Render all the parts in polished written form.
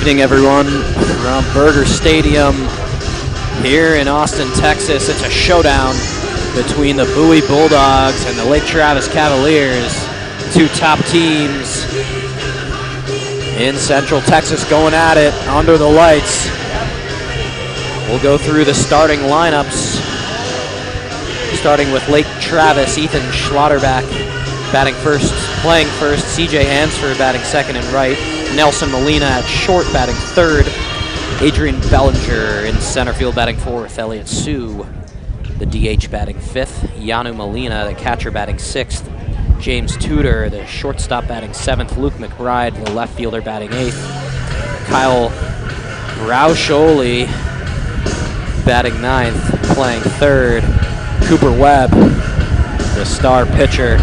evening, everyone, from Burger Stadium here in Austin, Texas. It's a showdown between the Bowie Bulldogs and the Lake Travis Cavaliers, two top teams in Central Texas going at it under the lights. We'll go through the starting lineups, starting with Lake Travis. Ethan Schlotterbeck playing first, CJ Hansford batting second and right, Nelson Molina at short batting third, Adrian Bellinger in center field batting fourth, Elliott Sue, the DH batting fifth, Yanu Molina, the catcher batting sixth, James Tudor, the shortstop batting seventh, Luke McBride, the left fielder batting eighth, Kyle Rauscholi batting ninth, playing third, Cooper Webb, the star pitcher,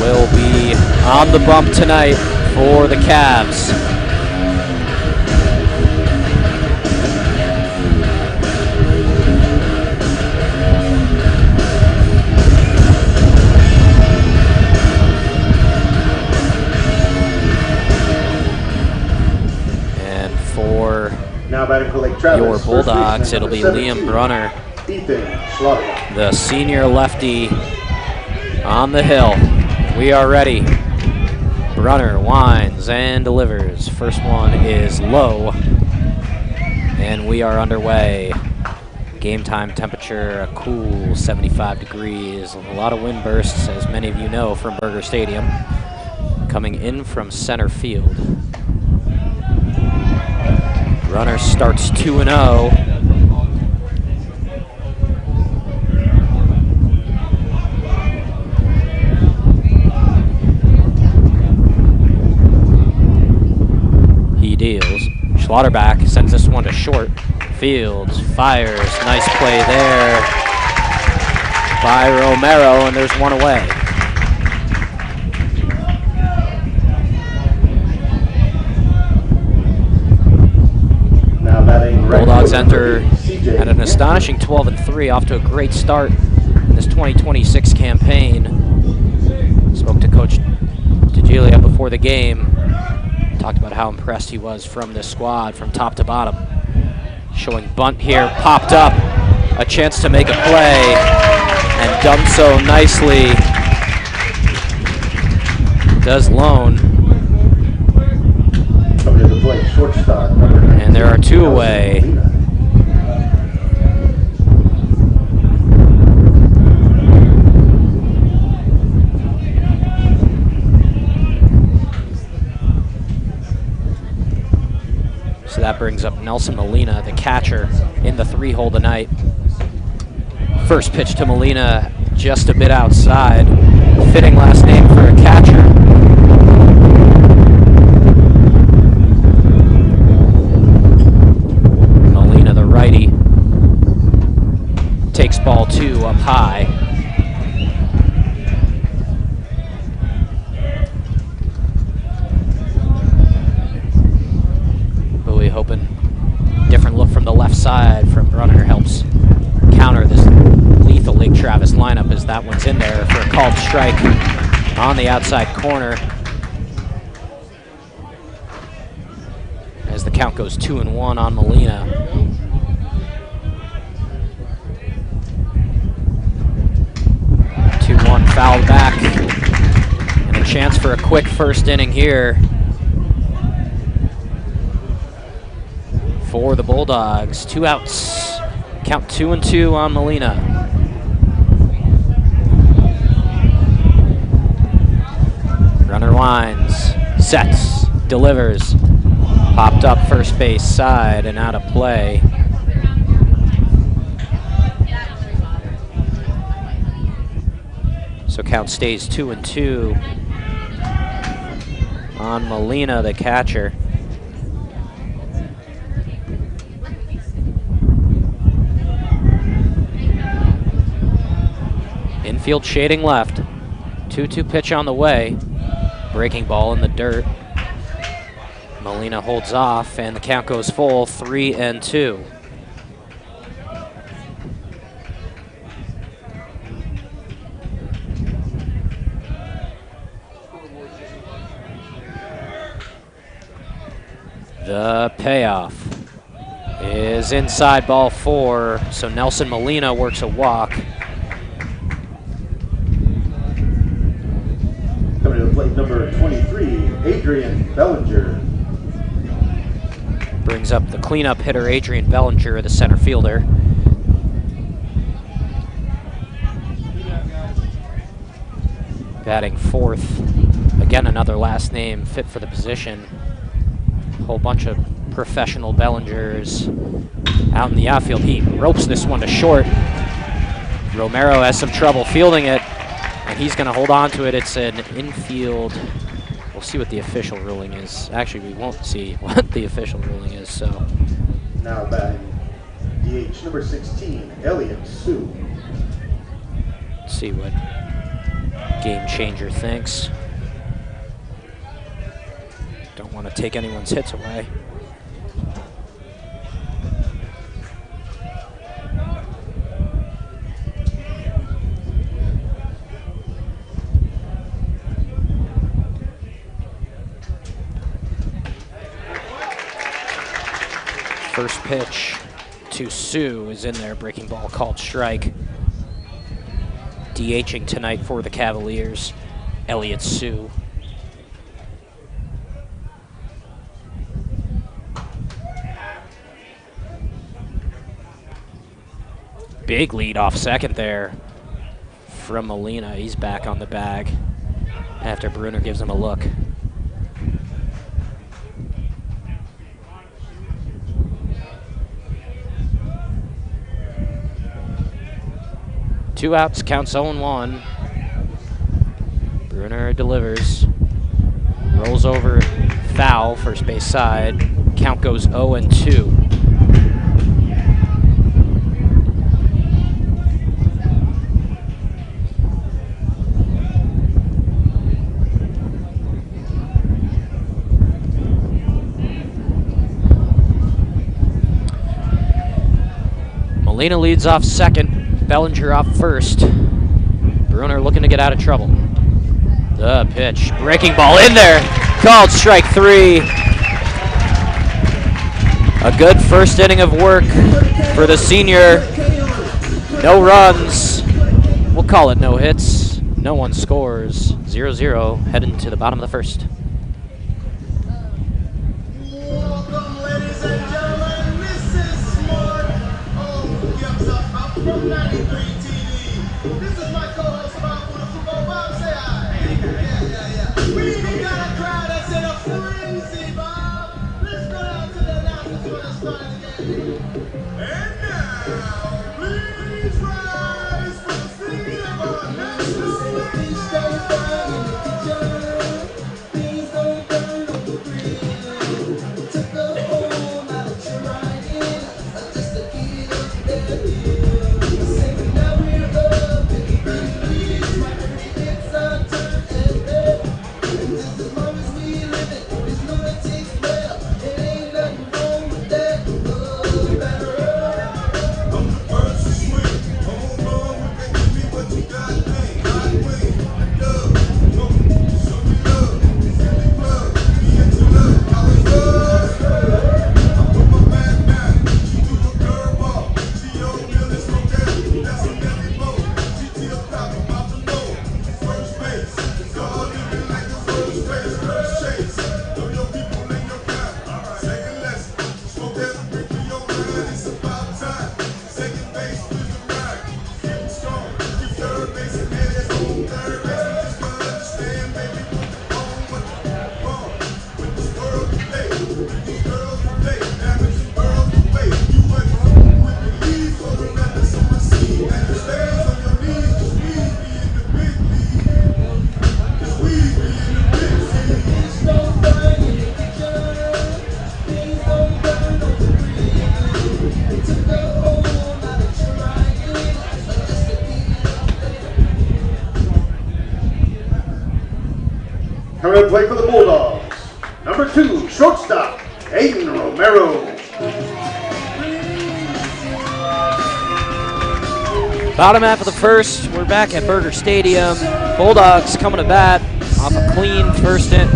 will be on the bump tonight for the Cavs. And for now batting for Lake Travis, your Bulldogs, it'll be Liam Brunner, the senior lefty on the hill. We are ready. Brunner winds and delivers. First one is low, and we are underway. Game time temperature, a cool 75 degrees. A lot of wind bursts, as many of you know, from Burger Stadium. Coming in from center field. Brunner starts 2-0. Deals. Schlotterbeck sends this one to short. Fields fires. Nice play there by Romero, and there's one away. Now batting Bulldogs enter at an astonishing 12-3, off to a great start in this 2026 campaign. Spoke to Coach DeGilia before the game. Talked about how impressed he was from this squad from top to bottom. Showing bunt here, popped up, a chance to make a play, and done so nicely. Does Lone. And there are two away. So that brings up Nelson Molina, the catcher, in the three-hole tonight. First pitch to Molina, just a bit outside. Fitting last name for a catcher. Molina, the righty, takes ball two up high. Hoping different look from the left side from Brunner helps counter this lethal Lake Travis lineup, as that one's in there for a called strike on the outside corner. As the count goes 2-1 on Molina. Two-one fouled back, and a chance for a quick first inning here for the Bulldogs. Two outs. Count 2-2 on Molina. Runner winds, sets, delivers. Popped up first base side and out of play. So count stays 2-2 on Molina, the catcher. Infield shading left. 2-2 pitch on the way. Breaking ball in the dirt. Molina holds off, and the count goes full, 3-2. The payoff is inside ball 4, so Nelson Molina works a walk. Coming to the plate, number 23, Adrian Bellinger. Brings up the cleanup hitter, Adrian Bellinger, the center fielder. Batting 4th. Again, another last name fit for the position. Whole bunch of professional Bellingers out in the outfield. He ropes this one to short. Romero has some trouble fielding it, and he's going to hold on to it. It's an infield. We'll see what the official ruling is. Actually, we won't see what the official ruling is. So now batting DH number 16, Elliott Sue. Let's see what Game Changer thinks. Don't want to take anyone's hits away. First pitch to Sue is in there, breaking ball called strike. DHing tonight for the Cavaliers, Elliott Sue. Big lead off second there from Molina. He's back on the bag after Bruner gives him a look. Two outs, counts 0-1. Bruner delivers. Rolls over, foul, first base side. Count goes 0-2. Molina leads off second. Bellinger off first. Bruner looking to get out of trouble. The pitch. Breaking ball in there. Called strike 3. A good first inning of work for the senior. No runs. We'll call it no hits. No one scores. 0-0 heading to the bottom of the first. From 93 TV. This is my co-host Bob with a football Bob. Say hi. Yeah. We even got a crowd that's in a frenzy, Bob. Let's go down to the announcers for the start of the game. And now, please rise for the singing of our national anthem. Please don't burn on the grill. Took a hole out of your riding. Just to get up there. Coming to play for the Bulldogs, number 2, shortstop, Aiden Romero. Bottom half of the first, we're back at Burger Stadium. Bulldogs coming to bat off a clean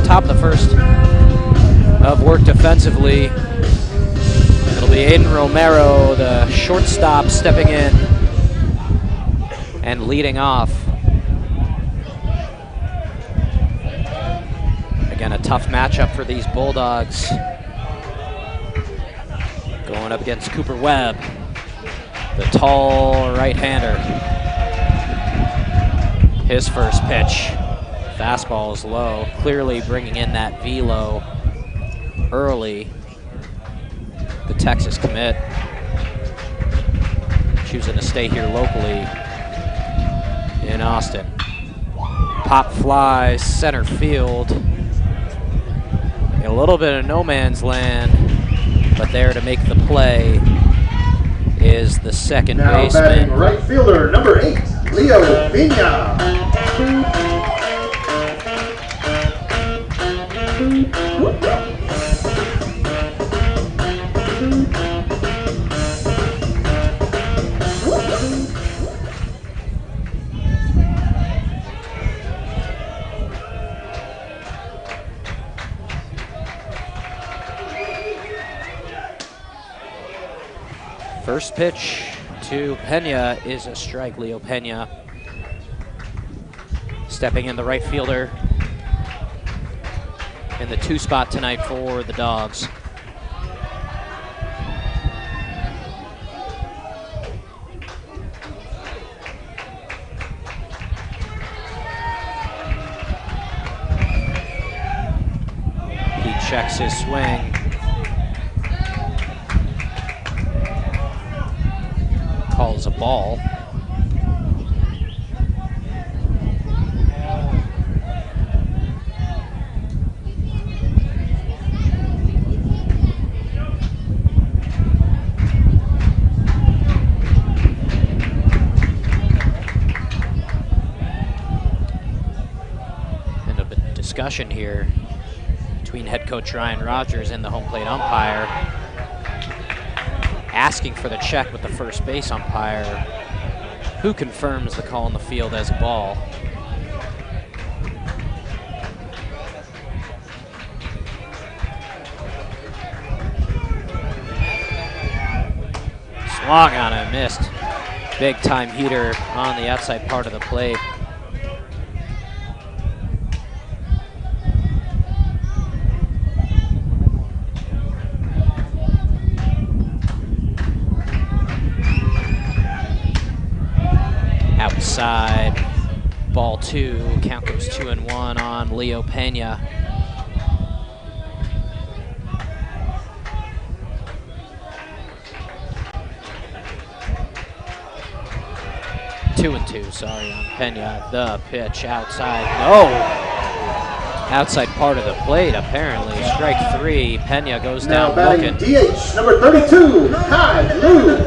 top of the first. of work defensively. It'll be Aiden Romero, the shortstop, stepping in and leading off. Again, a tough matchup for these Bulldogs. Going up against Cooper Webb, the tall right-hander. His first pitch. Fastball is low, clearly bringing in that velo early. The Texas commit choosing to stay here locally in Austin. Pop flies center field. A little bit of no man's land, but there to make the play is the second baseman. Now batting right fielder, number 8, Leo Pena. First pitch to Pena is a strike. Leo Pena stepping in, the right fielder in the 2 spot tonight for the Dogs. He checks his swing. Calls a ball. And a bit of discussion here between head coach Ryan Rogers and the home plate umpire, asking for the check with the first base umpire, who confirms the call in the field as a ball. Swung on it, missed. Big time heater on the outside part of the plate. Outside, ball 2, count goes 2-1 on Leo Pena. Two and two, sorry, on Pena. The pitch outside, no! Outside part of the plate, apparently. Strike 3, Pena goes Now down batting looking. DH, number 32, Kai Lu.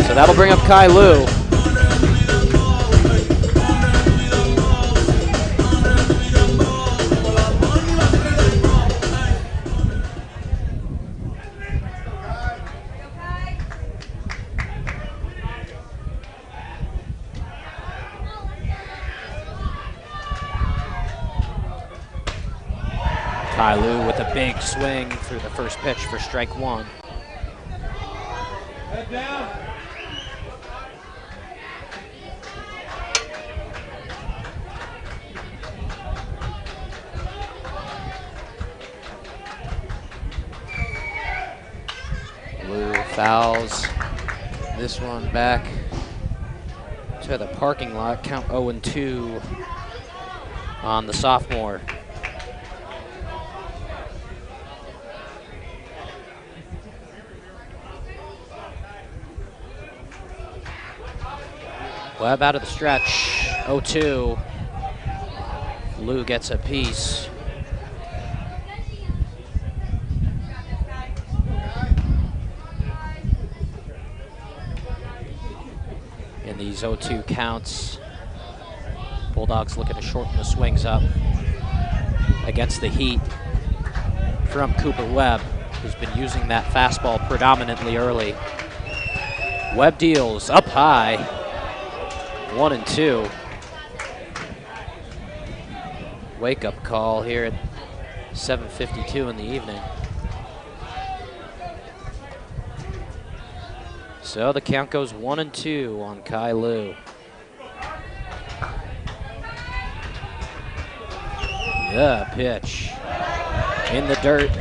So that'll bring up Kai Lu. Kai Lu with a big swing through the first pitch for strike 1. Head down. Lu fouls this one back to the parking lot. Count 0-2 on the sophomore. Webb out of the stretch, 0-2. Lu gets a piece. In these 0-2 counts, Bulldogs looking to shorten the swings up against the heat from Cooper Webb, who's been using that fastball predominantly early. Webb deals up high, 1-2. Wake-up call here at 7:52 in the evening. So the count goes 1-2 on Kai Lu. The pitch in the dirt.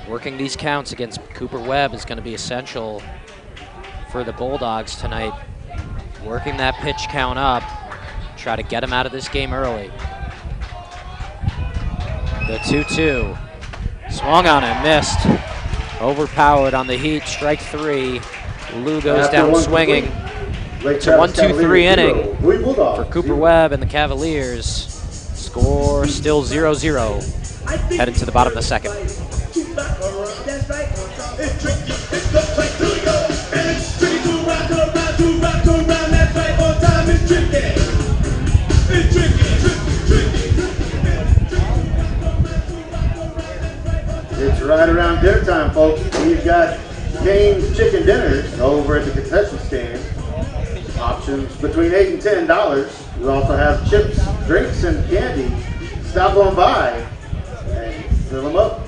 Working these counts against Cooper Webb is going to be essential for the Bulldogs tonight. Working that pitch count up, try to get him out of this game early. The 2-2, swung on and missed. Overpowered on the heat, strike 3. Lu goes down swinging. It's a 1-2-3 inning for Cooper Webb and the Cavaliers. Score still 0-0. Headed to the bottom of the second. It's right around dinner time, folks. We've got James Chicken Dinners over at the concession stand. Options between $8 and $10. We also have chips, drinks, and candy. Stop on by and fill them up.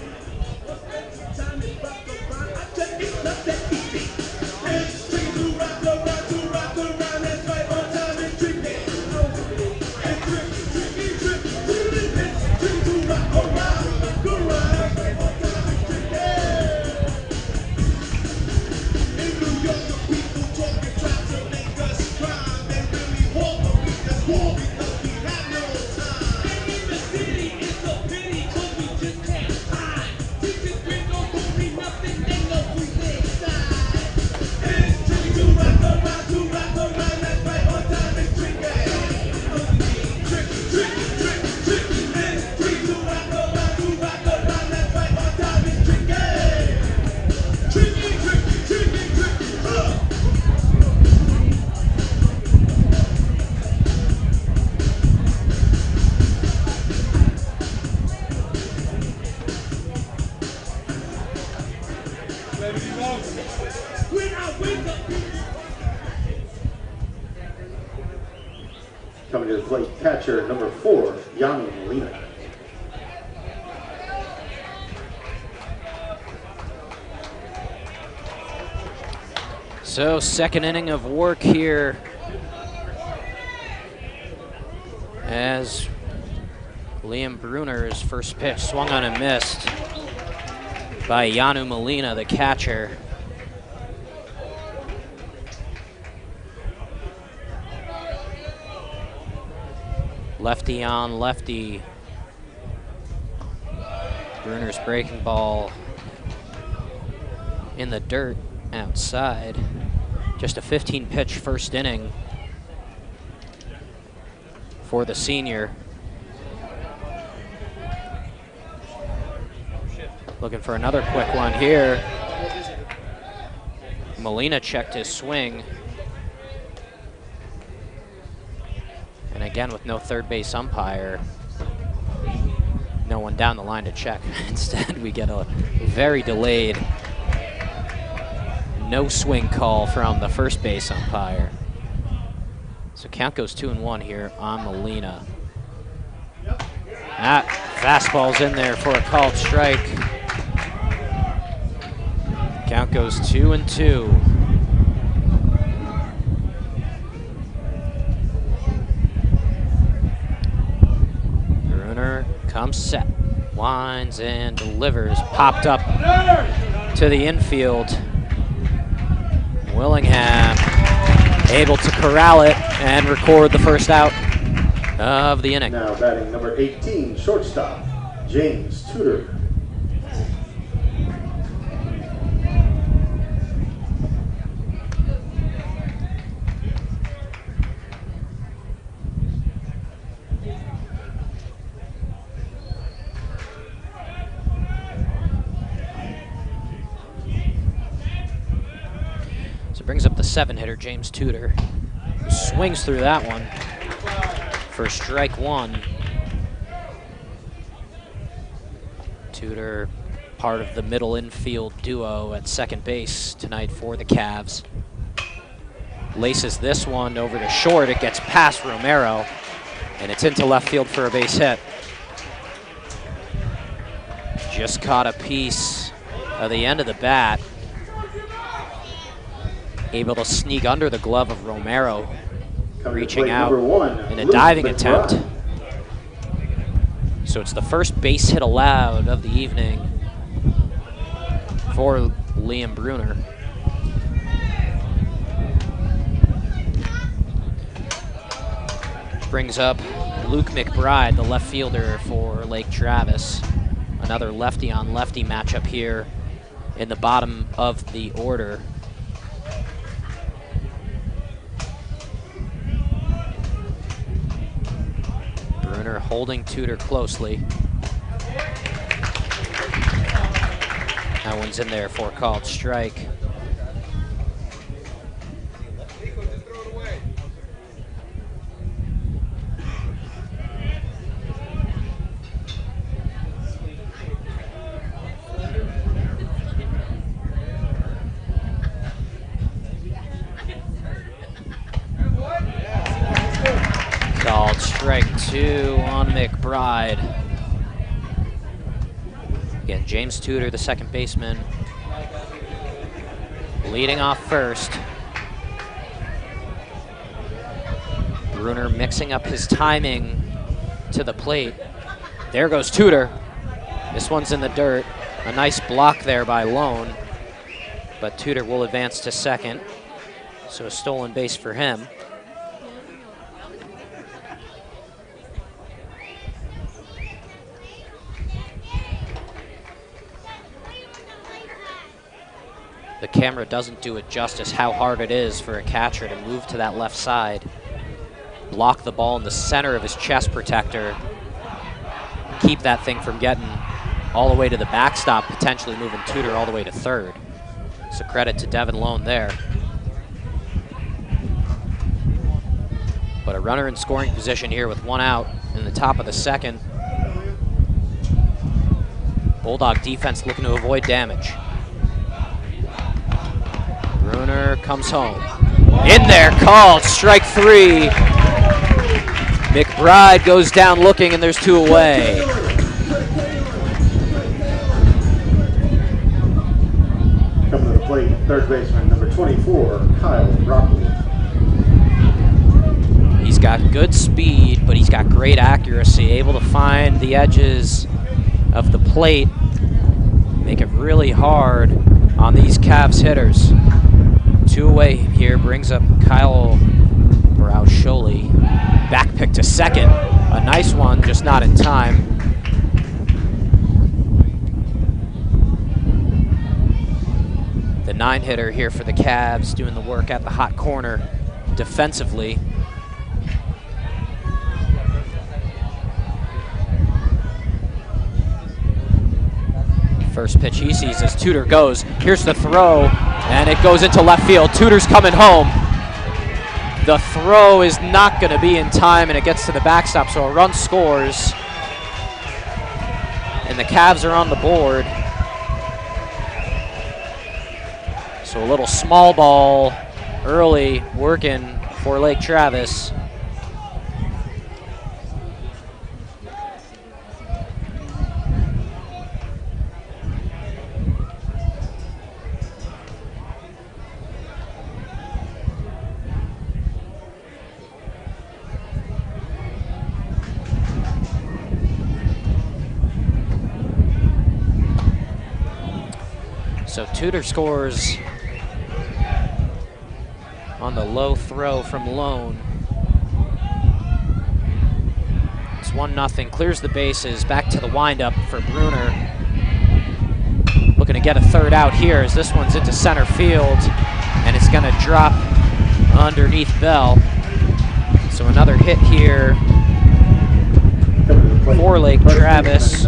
Coming to the plate, catcher number 4, Yanni Molina. So second inning of work here as Liam Bruner's first pitch swung on and missed by Yanu Molina, the catcher. Lefty on lefty. Bruner's breaking ball in the dirt outside. Just a 15-pitch first inning for the senior. Looking for another quick one here. Molina checked his swing. And again, with no third base umpire, no one down the line to check. Instead, we get a very delayed no swing call from the first base umpire. So count goes 2-1 here on Molina. That fastball's in there for a called strike. Count goes 2-2. Bruner comes set, winds and delivers, popped up to the infield. Willingham able to corral it and record the first out of the inning. Now batting number 18, shortstop, James Tudor. Brings up the 7-hitter, James Tudor. Swings through that one for strike 1. Tudor, part of the middle infield duo at second base tonight for the Cavs. laces this one over to short. It gets past Romero, and it's into left field for a base hit. Just caught a piece of the end of the bat. Able to sneak under the glove of Romero, reaching out in a diving attempt. So it's the first base hit allowed of the evening for Liam Bruner. Brings up Luke McBride, the left fielder for Lake Travis. Another lefty-on-lefty matchup here in the bottom of the order. Bruner holding Tudor closely. That one's in there for a called strike. Called strike 2 on McBride. Again, James Tudor, the second baseman, leading off first. Bruner mixing up his timing to the plate. There goes Tudor. This one's in the dirt. A nice block there by Lone, but Tudor will advance to second. So a stolen base for him. The camera doesn't do it justice how hard it is for a catcher to move to that left side, block the ball in the center of his chest protector, keep that thing from getting all the way to the backstop, potentially moving Tudor all the way to third. So credit to Devin Lone there. But a runner in scoring position here with one out in the top of the second. Bulldog defense looking to avoid damage. Bruner comes home. In there, called, strike 3. McBride goes down looking, and there's 2 away. Coming to the plate, third baseman, number 24, Kyle Broccoli. He's got good speed, but he's got great accuracy, able to find the edges of the plate, make it really hard on these Cavs hitters. 2 away here brings up Kyle Brauscholi. Back pick to second. A nice one, just not in time. The 9-hitter here for the Cavs doing the work at the hot corner defensively. First pitch he sees as Tudor goes. Here's the throw, and it goes into left field. Tudor's coming home. The throw is not going to be in time, and it gets to the backstop, so a run scores. And the Cavs are on the board. So a little small ball early working for Lake Travis. So Tudor scores on the low throw from Lone. It's 1-0, clears the bases, back to the windup for Bruner. Looking to get a third out here as this one's into center field, and it's gonna drop underneath Bell. So another hit here for Lake Travis,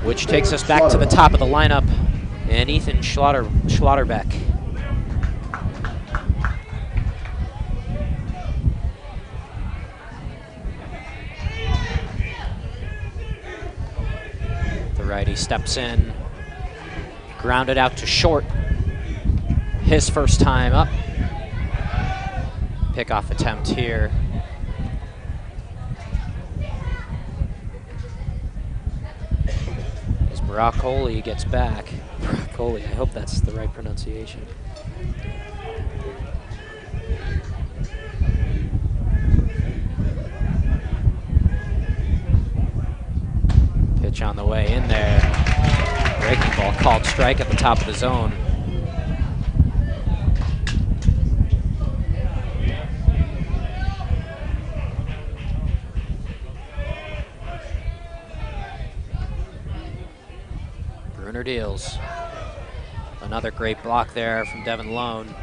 which takes us back to the top of the lineup. And Ethan Schlotterbeck. The righty steps in, grounded out to short. His first time up. pickoff attempt here. As Broccoli gets back. Broccoli, I hope that's the right pronunciation. Pitch on the way in there. Breaking ball called strike at the top of the zone. Bruner deals. Another great block there from Devin Lone.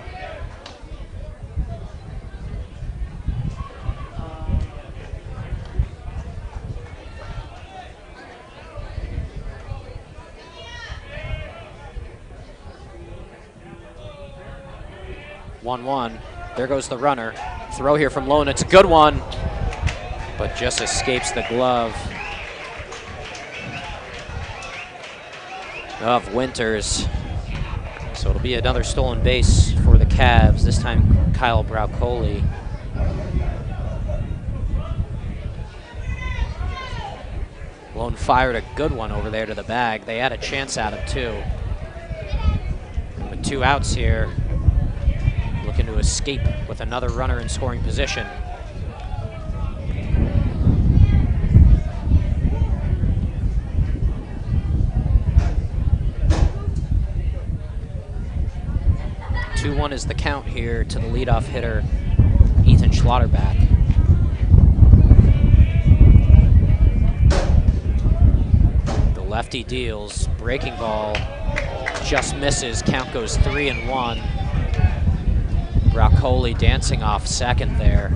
One. There goes the runner. Throw here from Lone. It's a good one, but just escapes the glove of Winters. So it'll be another stolen base for the Cavs, this time Kyle Broccoli. Lone fired a good one over there to the bag. They had a chance at him too. And with 2 outs here, looking to escape with another runner in scoring position. Two-1 is the count here to the leadoff hitter, Ethan Schlotterbeck. The lefty deals, breaking ball, just misses, count goes 3-1. Broccoli dancing off second there.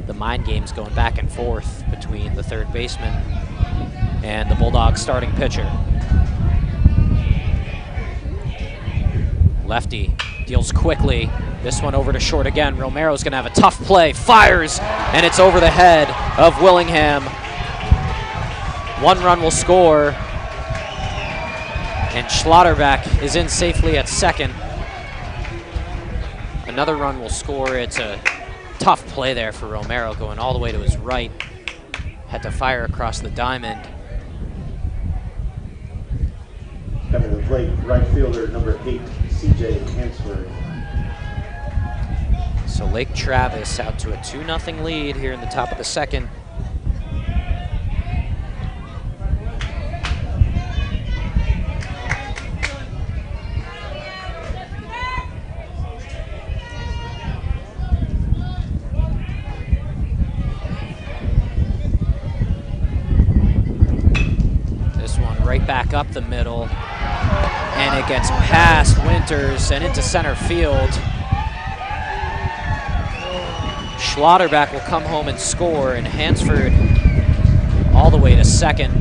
The mind game's going back and forth between the third baseman and the Bulldogs starting pitcher. Lefty deals quickly. This one over to short again. Romero's gonna have a tough play, fires, and it's over the head of Willingham. 1 run will score, and Schlotterbeck is in safely at second. Another run will score. It's a tough play there for Romero, going all the way to his right. Had to fire across the diamond. Coming to the plate, right fielder, number 8, CJ Hansford. So Lake Travis out to a 2-0 lead here in the top of the second. Back up the middle, and it gets past Winters and into center field. Schlotterbeck will come home and score, and Hansford all the way to second.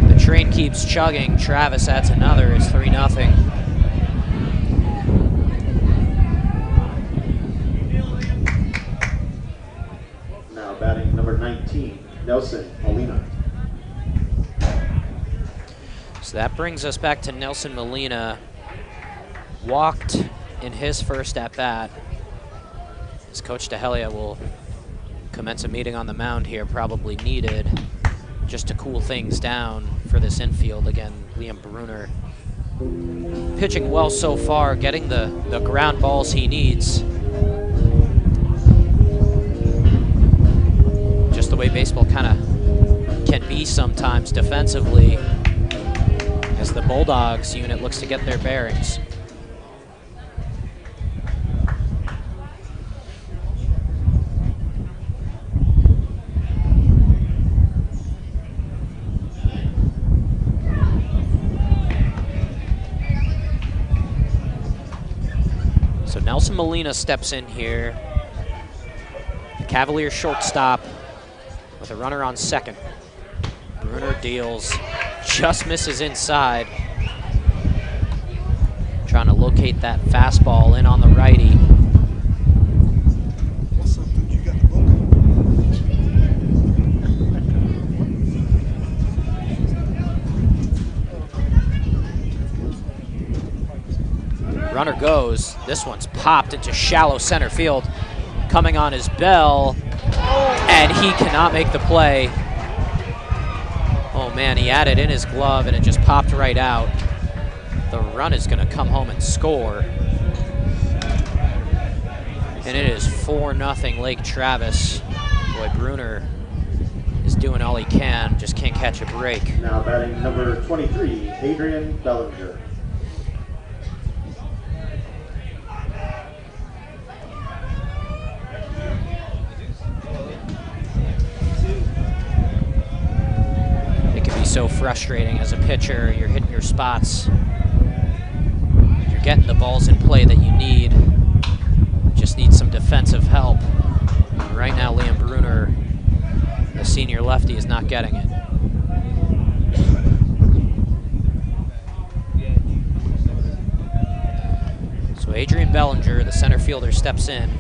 The train keeps chugging. Travis adds another. It's 3-0. Now batting number 19, Nelson Molina. So that brings us back to Nelson Molina. Walked in his first at-bat. As Coach DeHelia will commence a meeting on the mound here, probably needed, just to cool things down for this infield. Again, Liam Bruner pitching well so far, getting the ground balls he needs. Just the way baseball kind of can be sometimes defensively, as the Bulldogs unit looks to get their bearings. So Nelson Molina steps in here. The Cavaliers shortstop with a runner on second. Bruner deals. Just misses inside. Trying to locate that fastball in on the righty. What's up, dude? You got the book? runner goes. This one's popped into shallow center field. Coming on his bell, and he cannot make the play. Oh man, he had it in his glove and it just popped right out. The run is gonna come home and score. And it is 4-0 Lake Travis. Boy, Bruner is doing all he can, just can't catch a break. Now batting number 23, Adrian Bellinger. It can be so frustrating as a pitcher. You're hitting your spots. You're getting the balls in play that you need. Just need some defensive help. And right now, Liam Bruner, the senior lefty, is not getting it. So Adrian Bellinger, the center fielder, steps in.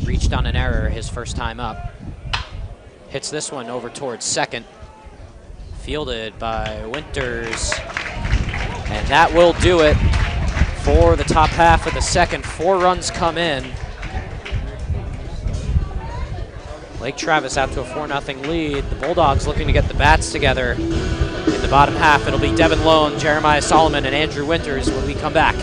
Reached on an error his first time up. Hits this one over towards second. Fielded by Winters. And that will do it for the top half of the second. 4 runs come in. Lake Travis out to a 4-0 lead. The Bulldogs looking to get the bats together. In the bottom half, it'll be Devin Lone, Jeremiah Solomon, and Andrew Winters when we come back.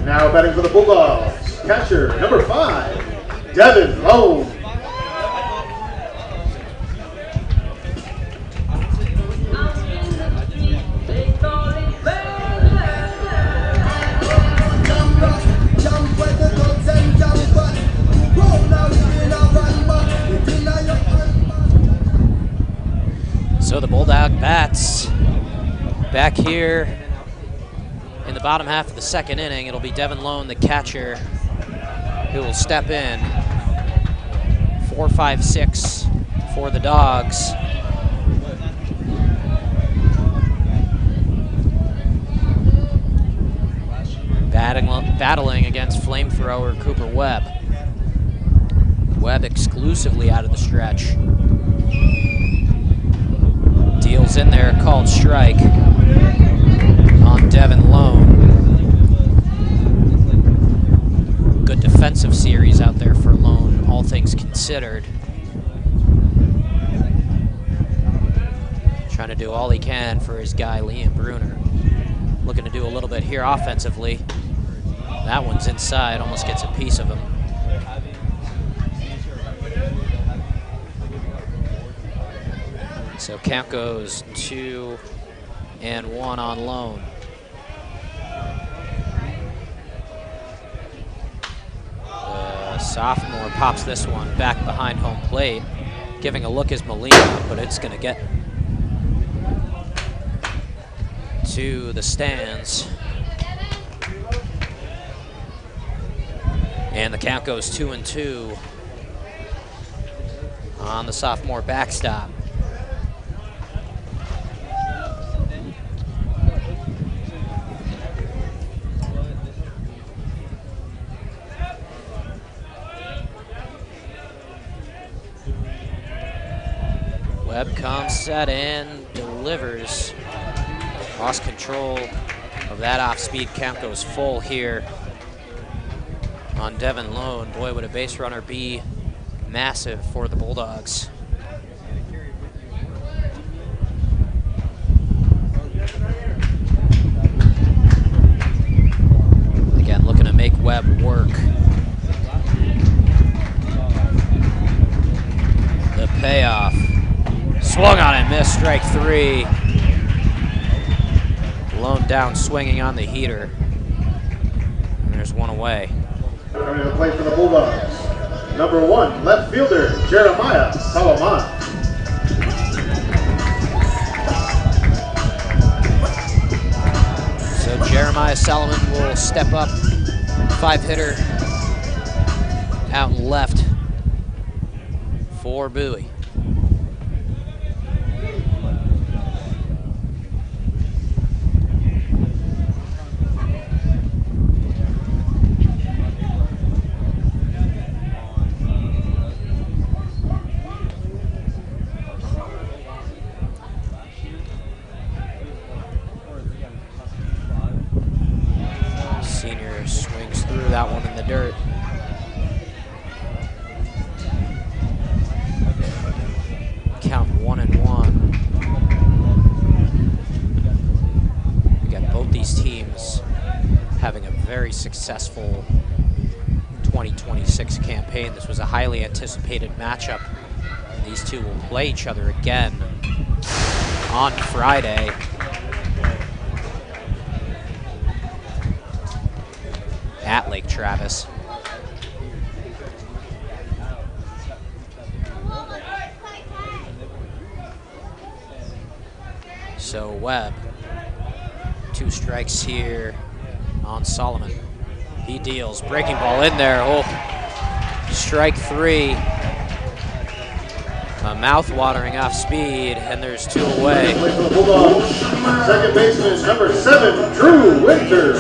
Now batting for the Bulldogs, catcher number 5, Devin Lone. So the Bulldog bats back here in the bottom half of the second inning. It'll be Devin Lone, the catcher, who will step in. 4-5-6 for the Dogs. Battling against flamethrower Cooper Webb. Webb exclusively out of the stretch. Deals in there, called strike on Devin Lone. Good defensive series out there for Lone, all things considered. Trying to do all he can for his guy, Liam Bruner. Looking to do a little bit here offensively. That one's inside, almost gets a piece of him. So count goes 2-1 on Lone. The sophomore pops this one back behind home plate. Giving a look is Molina, but it's going to get to the stands. And the count goes 2-2 on the sophomore backstop. Webb comes set and delivers. Lost control of that off-speed. Count goes full here on Devin Lone. Boy, would a base runner be massive for the Bulldogs. Again, looking to make Webb work. The payoff. Swung on and missed, strike 3. Lone down swinging on the heater. And there's one away. Coming to play for the Bulldogs, number 1, left fielder, Jeremiah Solomon. So Jeremiah Solomon will step up, 5-hitter out and left for Bowie. Senior swings through that one in the dirt. Count 1-1. Again, both these teams having a very successful 2026 campaign. This was a highly anticipated matchup. And these two will play each other again on Friday. At Lake Travis. So Webb, 2 strikes here on Solomon. He deals, breaking ball in there. Oh, strike 3. A mouth-watering off speed, and there's 2 away. Second baseman, number 7, Drew Winter.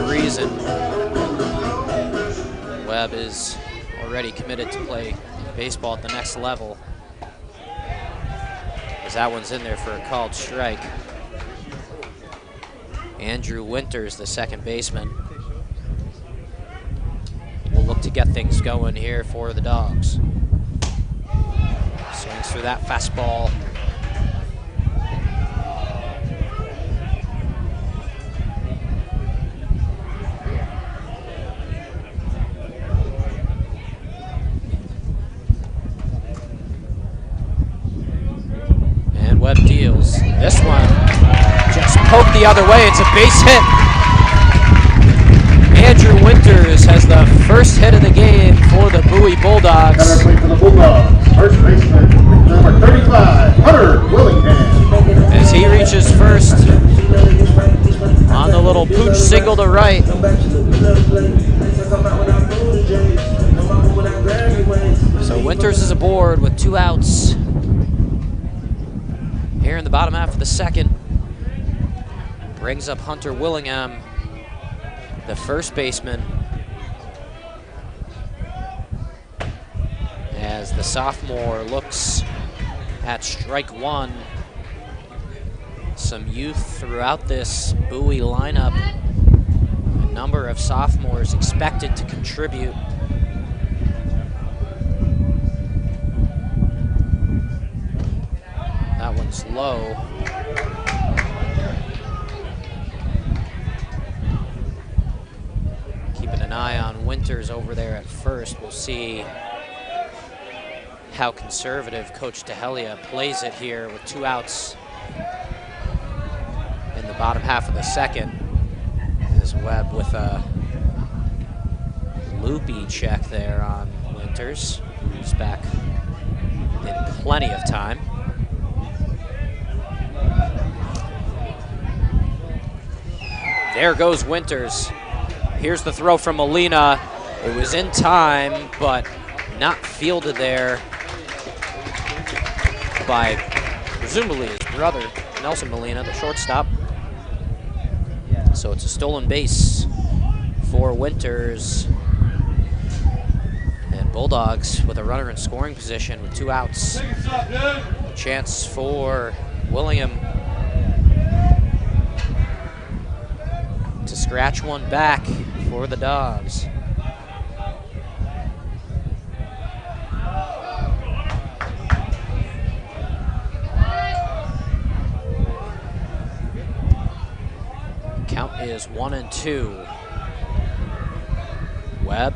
Reason Webb is already committed to play baseball at the next level, as that one's in there for a called strike. Andrew Winters, the second baseman, will look to get things going here for the Dogs. Swings through that fastball. Webb deals. This one just poked the other way. It's a base hit. Andrew Winters has the first hit of the game for the Bowie Bulldogs. Better play for the Bulldogs. First baseman, number 35, Hunter Willingham. As he reaches first on the little pooch single to right. So Winters is aboard with 2 outs. Here in the bottom half of the second, brings up Hunter Willingham, the first baseman, as the sophomore looks at strike 1. Some youth throughout this Bowie lineup, a number of sophomores expected to contribute. That one's low. Keeping an eye on Winters over there at first. We'll see how conservative Coach DeHelia plays it here with 2 outs in the bottom half of the second. As Webb with a loopy check there on Winters, who's back in plenty of time. There goes Winters. Here's the throw from Molina. It was in time, but not fielded there by presumably his brother, Nelson Molina, the shortstop. So it's a stolen base for Winters. Bulldogs with a runner in scoring position with 2 outs. Chance for Willingham to scratch one back for the Dogs. Count is 1-2. Webb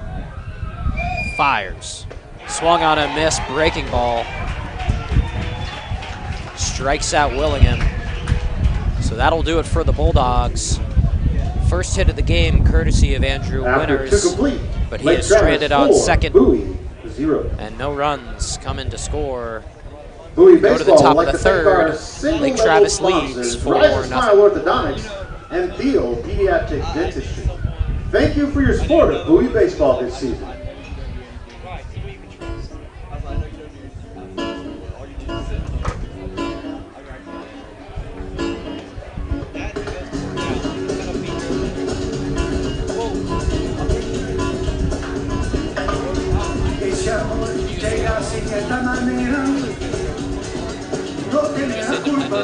fires. Swung on a miss, breaking ball. Strikes out Willingham. So that'll do it for the Bulldogs. First hit of the game, courtesy of Andrew Winters. But he is stranded on second. Bowie, 0. And no runs coming to score. Bowie Go to the top of the third. Lake Travis leads leads 4-0. Orthodontics and Theo Pediatric Dentistry. Thank you for your support of Bowie baseball this season. Llega así de esta manera, no tiene la culpa.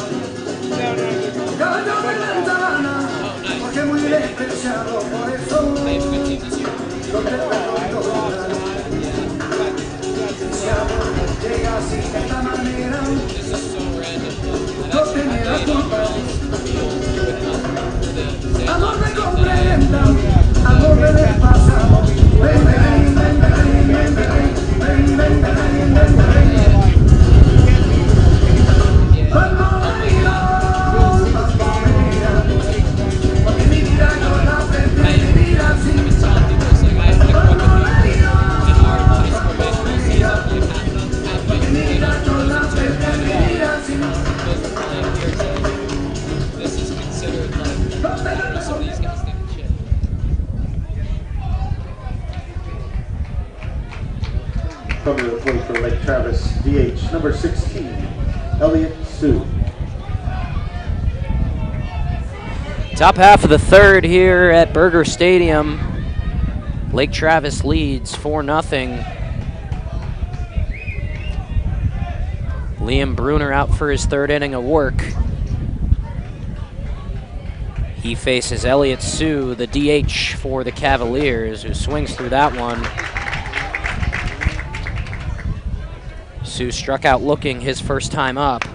Ya yo me la gana, porque muy despreciado, por eso no te puedo lograr. Si amor llega así de esta manera, no tiene la culpa. Amor me comprenda, amor me del pasado. Ven, ven, ven, ven, ven, ven, ven. Coming to the plate for Lake Travis, DH number 16, Elliott Sue. Top half of the third here at Burger Stadium. Lake Travis leads 4-0. Liam Bruner out for his third inning of work. He faces Elliott Sue, the DH for the Cavaliers, who swings through that one. Sue struck out looking his first time up.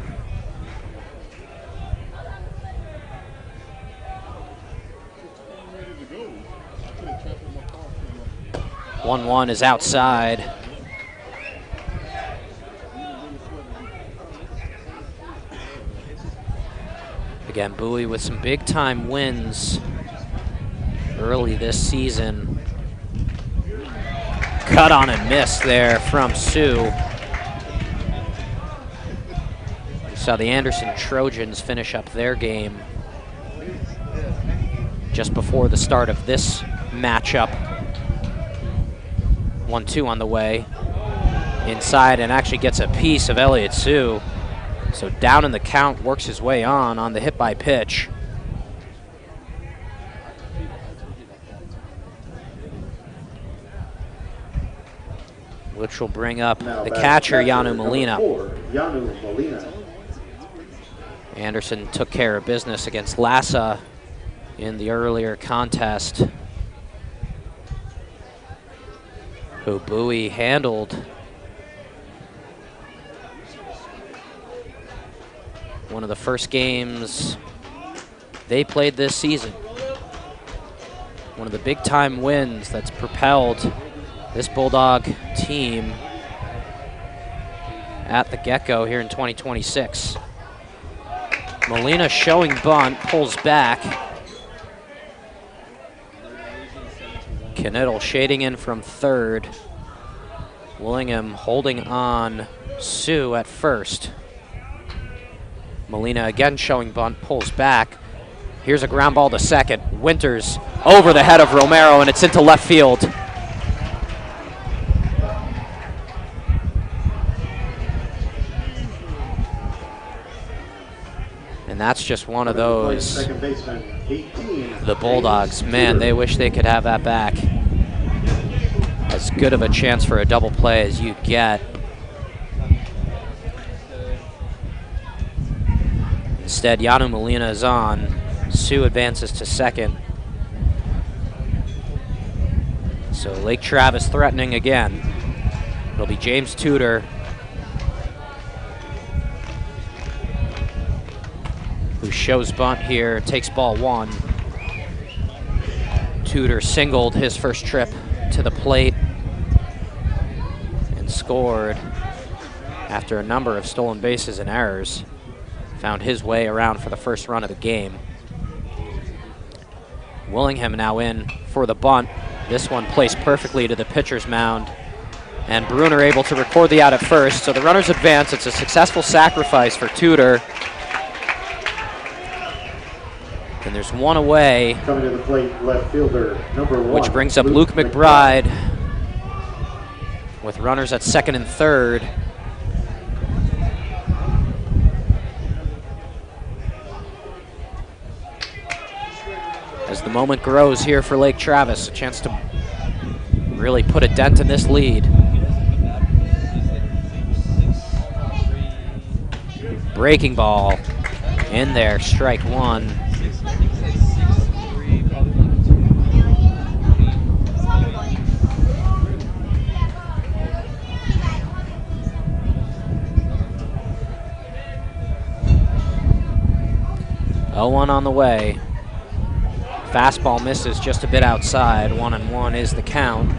One is outside. Again, Bowie with some big time wins early this season. Cut on and miss there from Sue. Saw the Anderson Trojans finish up their game just before the start of this matchup. 1-2 on the way. Inside and actually gets a piece of Elliott Sue. So down in the count, works his way on the hit by pitch. Which will bring up the catcher, Yanu Molina. Yanu Molina. Anderson took care of business against Lassa in the earlier contest, who Bowie handled. One of the first games they played this season. One of the big time wins that's propelled this Bulldog team at the get-go here in 2026. Molina showing bunt, pulls back. Knittel shading in from third. Willingham holding on Sue at first. Molina again showing bunt, pulls back. Here's a ground ball to second. Winters over the head of Romero, and it's into left field. And that's just one of those. The Bulldogs, man, they wish they could have that back. as good of a chance for a double play as you get. Instead, Yanu Molina is on. Sue advances to second. So Lake Travis threatening again. It'll be James Tudor, who shows bunt here, takes ball one. Tudor singled his first trip to the plate and scored after a number of stolen bases and errors. Found his way around for the first run of the game. Willingham now in for the bunt. This one placed perfectly to the pitcher's mound. And Bruner able to record the out at first. So the runners advance. It's a successful sacrifice for Tudor. And there's one away. Coming to the plate, left fielder, number 1. Which brings up Luke McBride with runners at second and third. As the moment grows here for Lake Travis, a chance to really put a dent in this lead. Breaking ball in there, strike one. Oh, 1 on the way. Fastball misses just a bit outside. 1-1 is the count.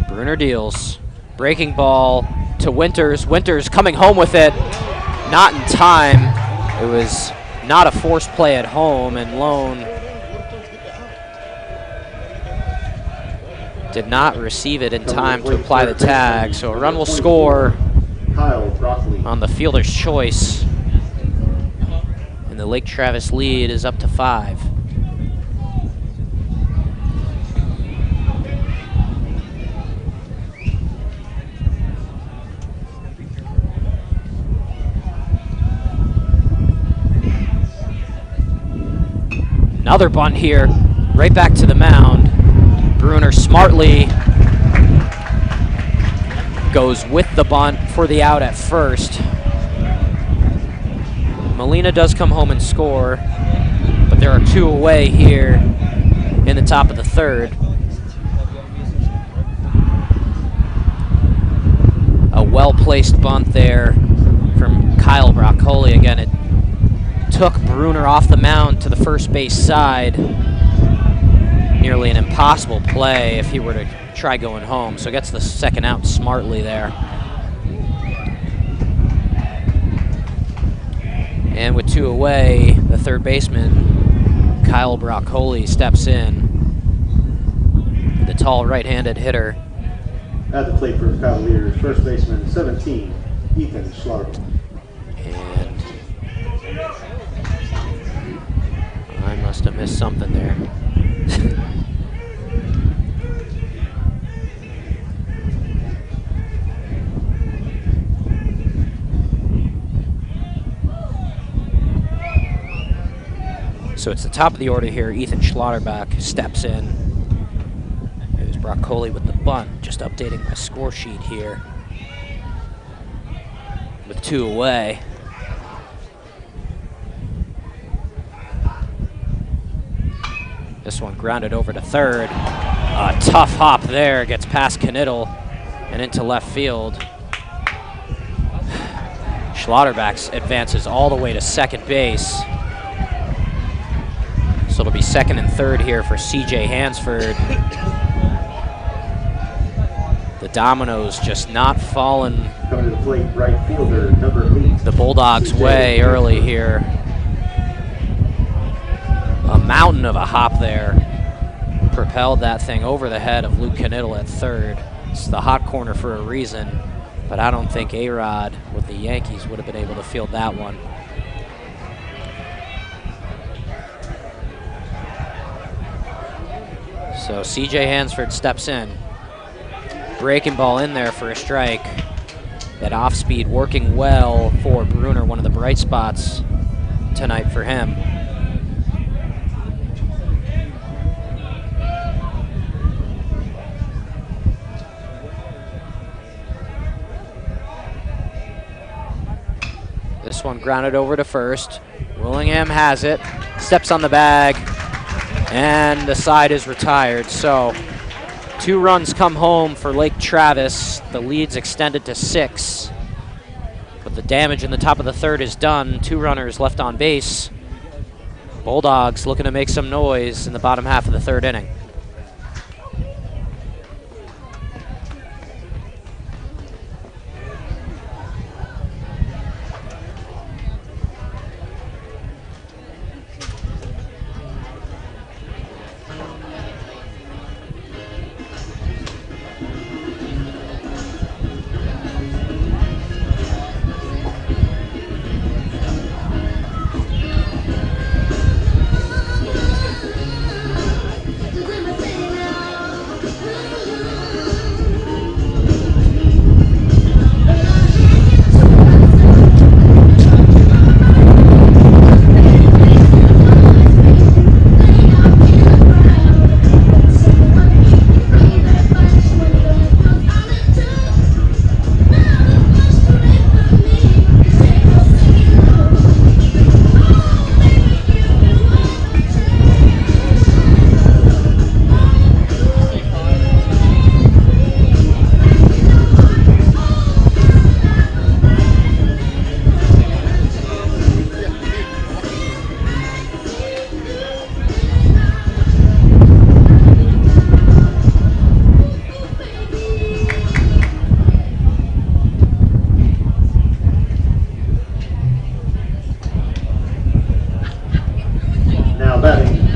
Bruner deals. Breaking ball to Winters. Winters coming home with it. Not in time. It was not a forced play at home, and Lone did not receive it in time to apply the tag. So a run will score on the fielder's choice. And the Lake Travis lead is up to 5. Another bunt here, right back to the mound. Bruner smartly goes with the bunt for the out at first. Molina does come home and score, but there are 2 away here in the top of the third. A well-placed bunt there from Kyle Broccoli. Again, it took Bruner off the mound to the first base side. Nearly an impossible play if he were to try going home. So gets the second out smartly there. And with 2 away, the third baseman, Kyle Broccoli, steps in. The tall right-handed hitter. At the plate for the Cavaliers, first baseman, 17, Ethan Schlotterbeck. And I must have missed something there. So it's the top of the order here. Ethan Schlotterbeck steps in. There's Broccoli with the bunt. Just updating my score sheet here. With 2 away. This one grounded over to third. A tough hop there. Gets past Knittel and into left field. Schlotterbeck advances all the way to second base. So it'll be second and third here for C.J. Hansford. The dominoes just not falling Coming to the plate, right fielder, number 8. the Bulldogs' way early here. A mountain of a hop there. Propelled that thing over the head of Luke Knittel at third. It's the hot corner for a reason, but I don't think A-Rod with the Yankees would have been able to field that one. So C.J. Hansford steps in. breaking ball in there for a strike. That off speed working well for Bruner, one of the bright spots tonight for him. This one grounded over to first. Willingham has it, steps on the bag, and the side is retired. So 2 runs come home for Lake Travis. The lead's extended to 6. But the damage in the top of the third is done. 2 runners left on base. Bulldogs looking to make some noise in the bottom half of the third inning.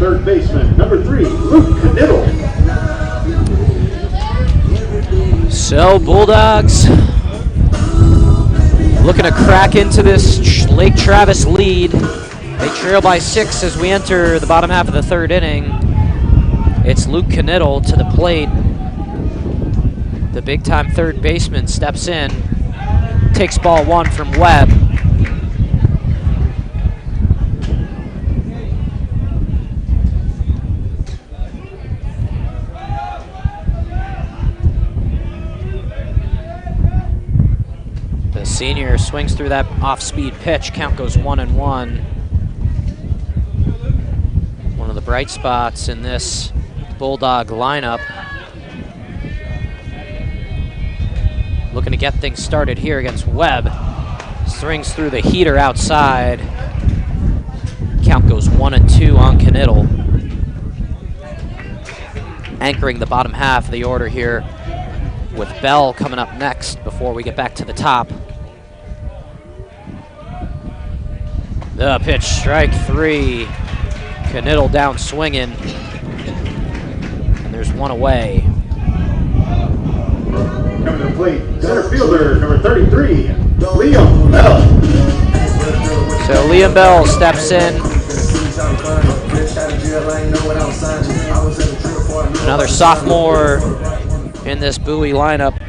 Third baseman, number 3, Luke Knittel. So Bulldogs looking to crack into this Lake Travis lead. They trail by 6 as we enter the bottom half of the third inning. It's Luke Knittel to the plate. The big-time third baseman steps in, takes ball 1 from Webb. Senior swings through that off-speed pitch. Count goes 1-1. One of the bright spots in this Bulldog lineup. Looking to get things started here against Webb. Swings through the heater outside. Count goes 1-2 on Knittel. Anchoring the bottom half of the order here with Bell coming up next before we get back to the top. The pitch, strike 3. Knittel down swinging. And there's 1 away. Coming to the plate, center fielder, number 33, Liam Bell. So Liam Bell steps in. Another sophomore in this Bowie lineup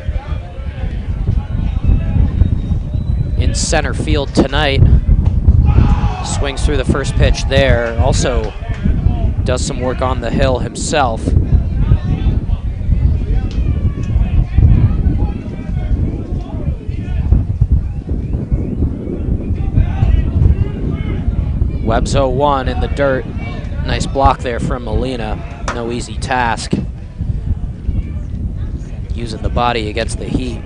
in center field tonight. Swings through the first pitch there. Also does some work on the hill himself. Webb's 0-1 in the dirt. Nice block there from Molina. No easy task. Using the body against the heat.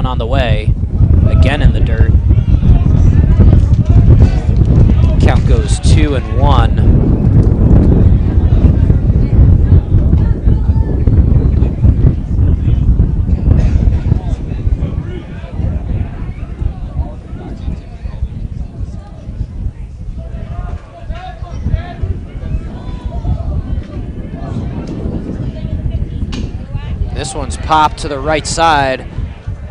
On the way, again in the dirt. Count goes 2-1. This one's popped to the right side.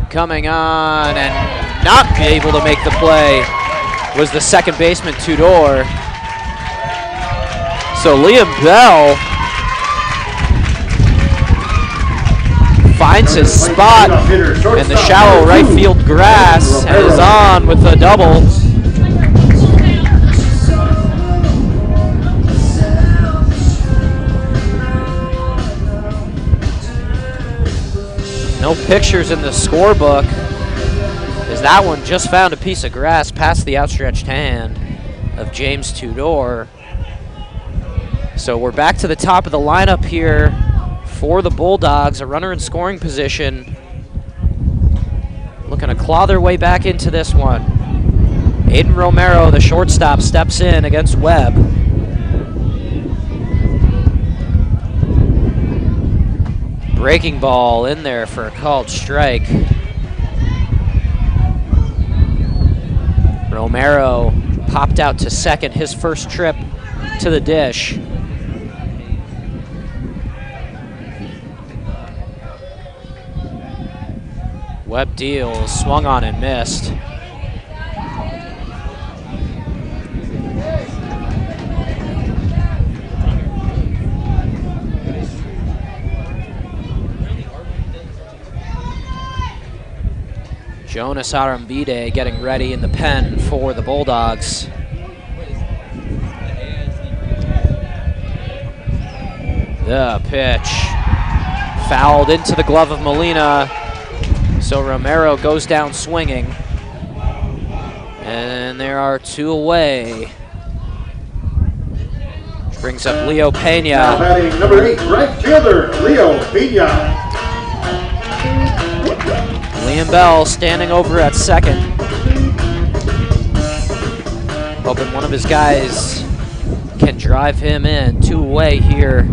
Coming on and not be able to make the play was the second baseman, Tudor. So Liam Bell finds his spot in the shallow right field grass and is on with a double. No pictures in the scorebook, as that one just found a piece of grass past the outstretched hand of James Tudor. So we're back to the top of the lineup here for the Bulldogs, a runner in scoring position, looking to claw their way back into this one. Aiden Romero, the shortstop, steps in against Webb. Breaking ball in there for a called strike. Romero popped out to second, his first trip to the dish. Webb deals, swung on and missed. Jonas Arambide getting ready in the pen for the Bulldogs. The pitch fouled into the glove of Molina. So Romero goes down swinging. And there are two away. Which brings up Leo Pena. Now batting number 8, right fielder, Leo Pena. Liam Bell standing over at second. Hoping one of his guys can drive him in. Two away here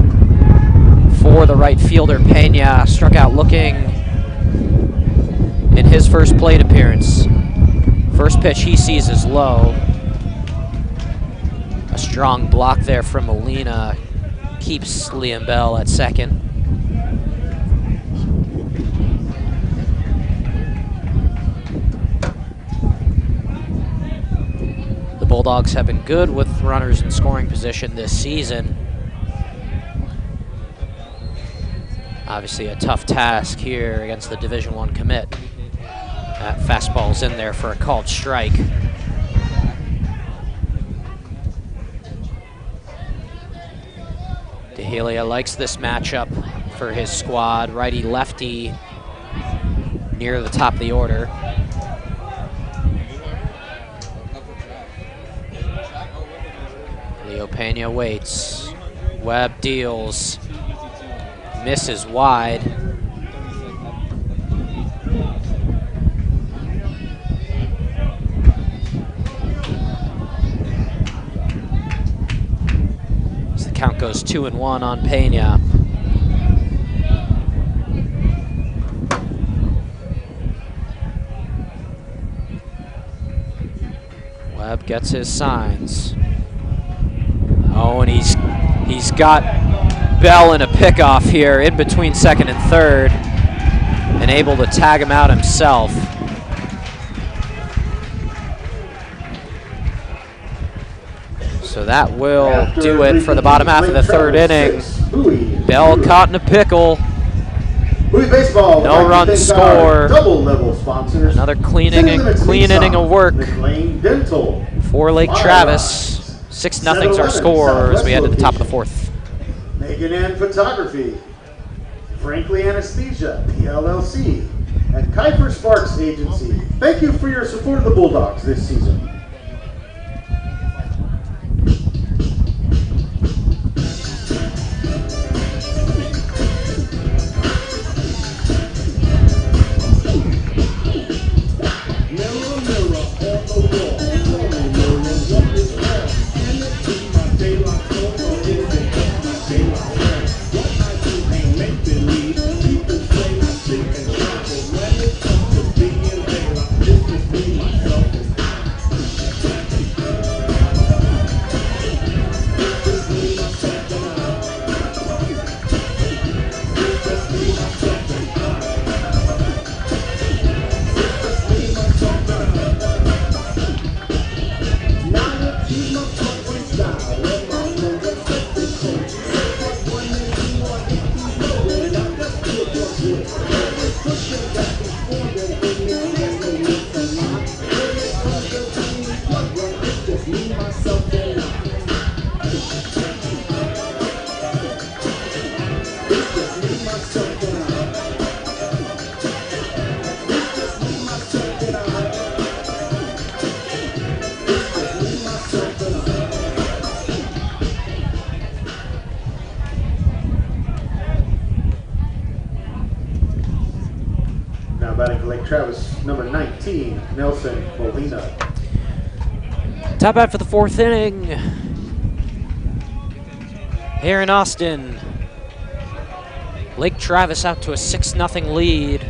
for the right fielder. Pena struck out looking in his first plate appearance. First pitch he sees is low. A strong block there from Molina keeps Liam Bell at second. Bulldogs have been good with runners in scoring position this season. Obviously a tough task here against the Division I commit. That fastball's in there for a called strike. DeHelia likes this matchup for his squad. Righty-lefty near the top of the order. Leo Pena waits. Webb deals. Misses wide. As the count goes 2-1 on Pena. Webb gets his signs. Oh, and he's got Bell in a pickoff here in between second and third and able to tag him out himself. So that will do it for the bottom half of the third inning. Bell caught in a pickle. No run score. Another clean inning of work for Lake Travis. 6-0's our score as we head to the top of the fourth. Megan Ann Photography, Frankly Anesthesia, PLLC, and Kuiper Sparks Agency. Thank you for your support of the Bulldogs this season. batting for Lake Travis, number 19, Nelson Molina. Top bat for the 4th inning. Here in Austin. Lake Travis out to a 6-0 lead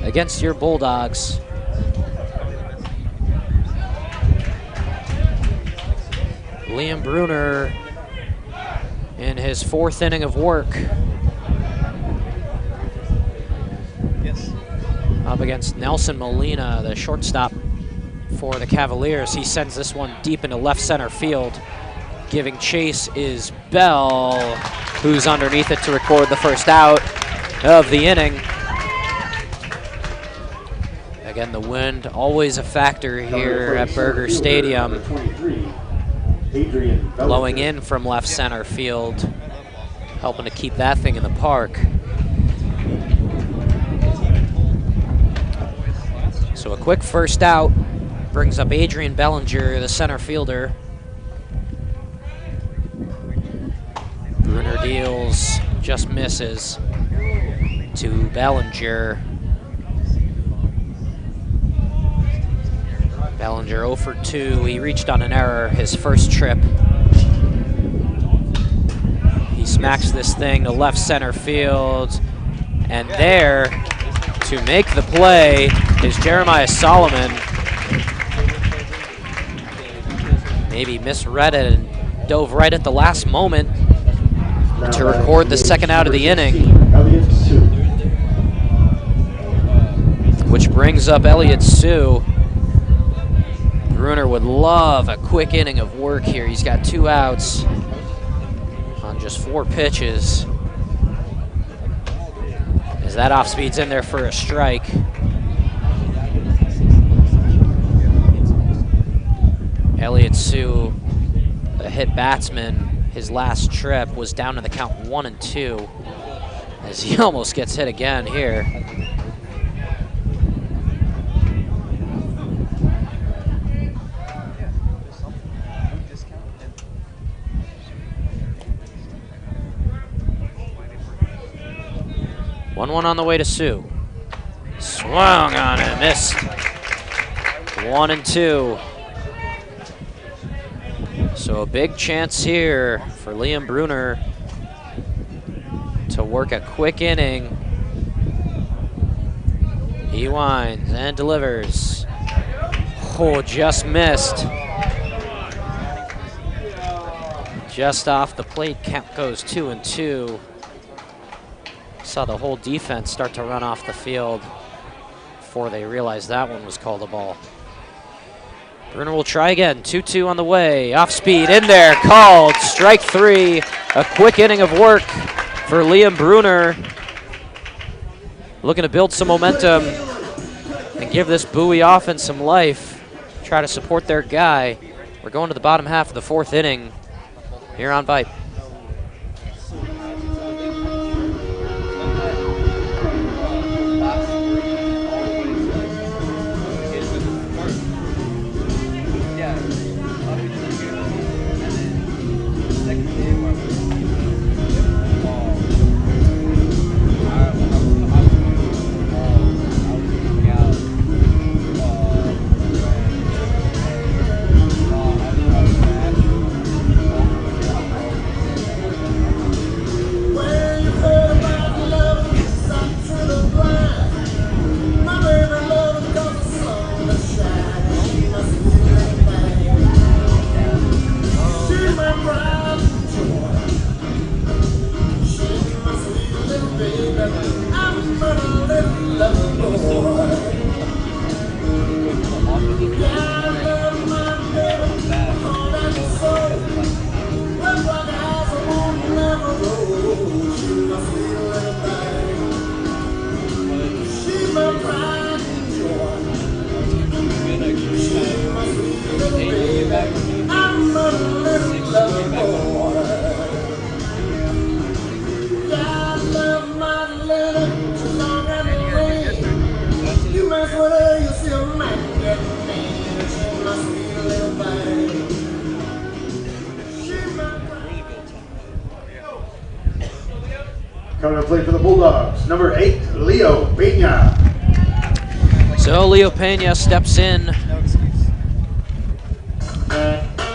against your Bulldogs. Liam Bruner in his 4th inning of work. Up against Nelson Molina, the shortstop for the Cavaliers. He sends this one deep into left center field. Giving chase is Bell, who's underneath it to record the first out of the inning. Again, the wind always a factor here at Burger Stadium. Blowing in from left center field, helping to keep that thing in the park. So a quick first out brings up Adrian Bellinger, the center fielder. Bruner deals, just misses to Bellinger. Bellinger 0 for 2. He reached on an error his first trip. He smacks this thing to left center field. And there to make the play is Jeremiah Solomon. Maybe misread it and dove right at the last moment to record the second out of the inning. Which brings up Elliott Sue. Bruner would love a quick inning of work here. He's got 2 outs on just 4 pitches. As that off speed's in there for a strike. Elliott Sue, a hit batsman, his last trip was down to the count 1-2 as he almost gets hit again here. One on the way to Sue. Swung on it, missed. 1-2. So a big chance here for Liam Bruner to work a quick inning. He winds and delivers. Oh, just missed. Just off the plate, count goes 2-2. Saw the whole defense start to run off the field before they realized that one was called a ball. Bruner will try again. 2-2 on the way. Off speed in there. Called. Strike 3. A quick inning of work for Liam Bruner. Looking to build some momentum and give this Bowie offense some life. Try to support their guy. We're going to the bottom half of the 4th inning here on Vype. Coming to play for the Bulldogs, number 8, Leo Pena. So Leo Pena steps in.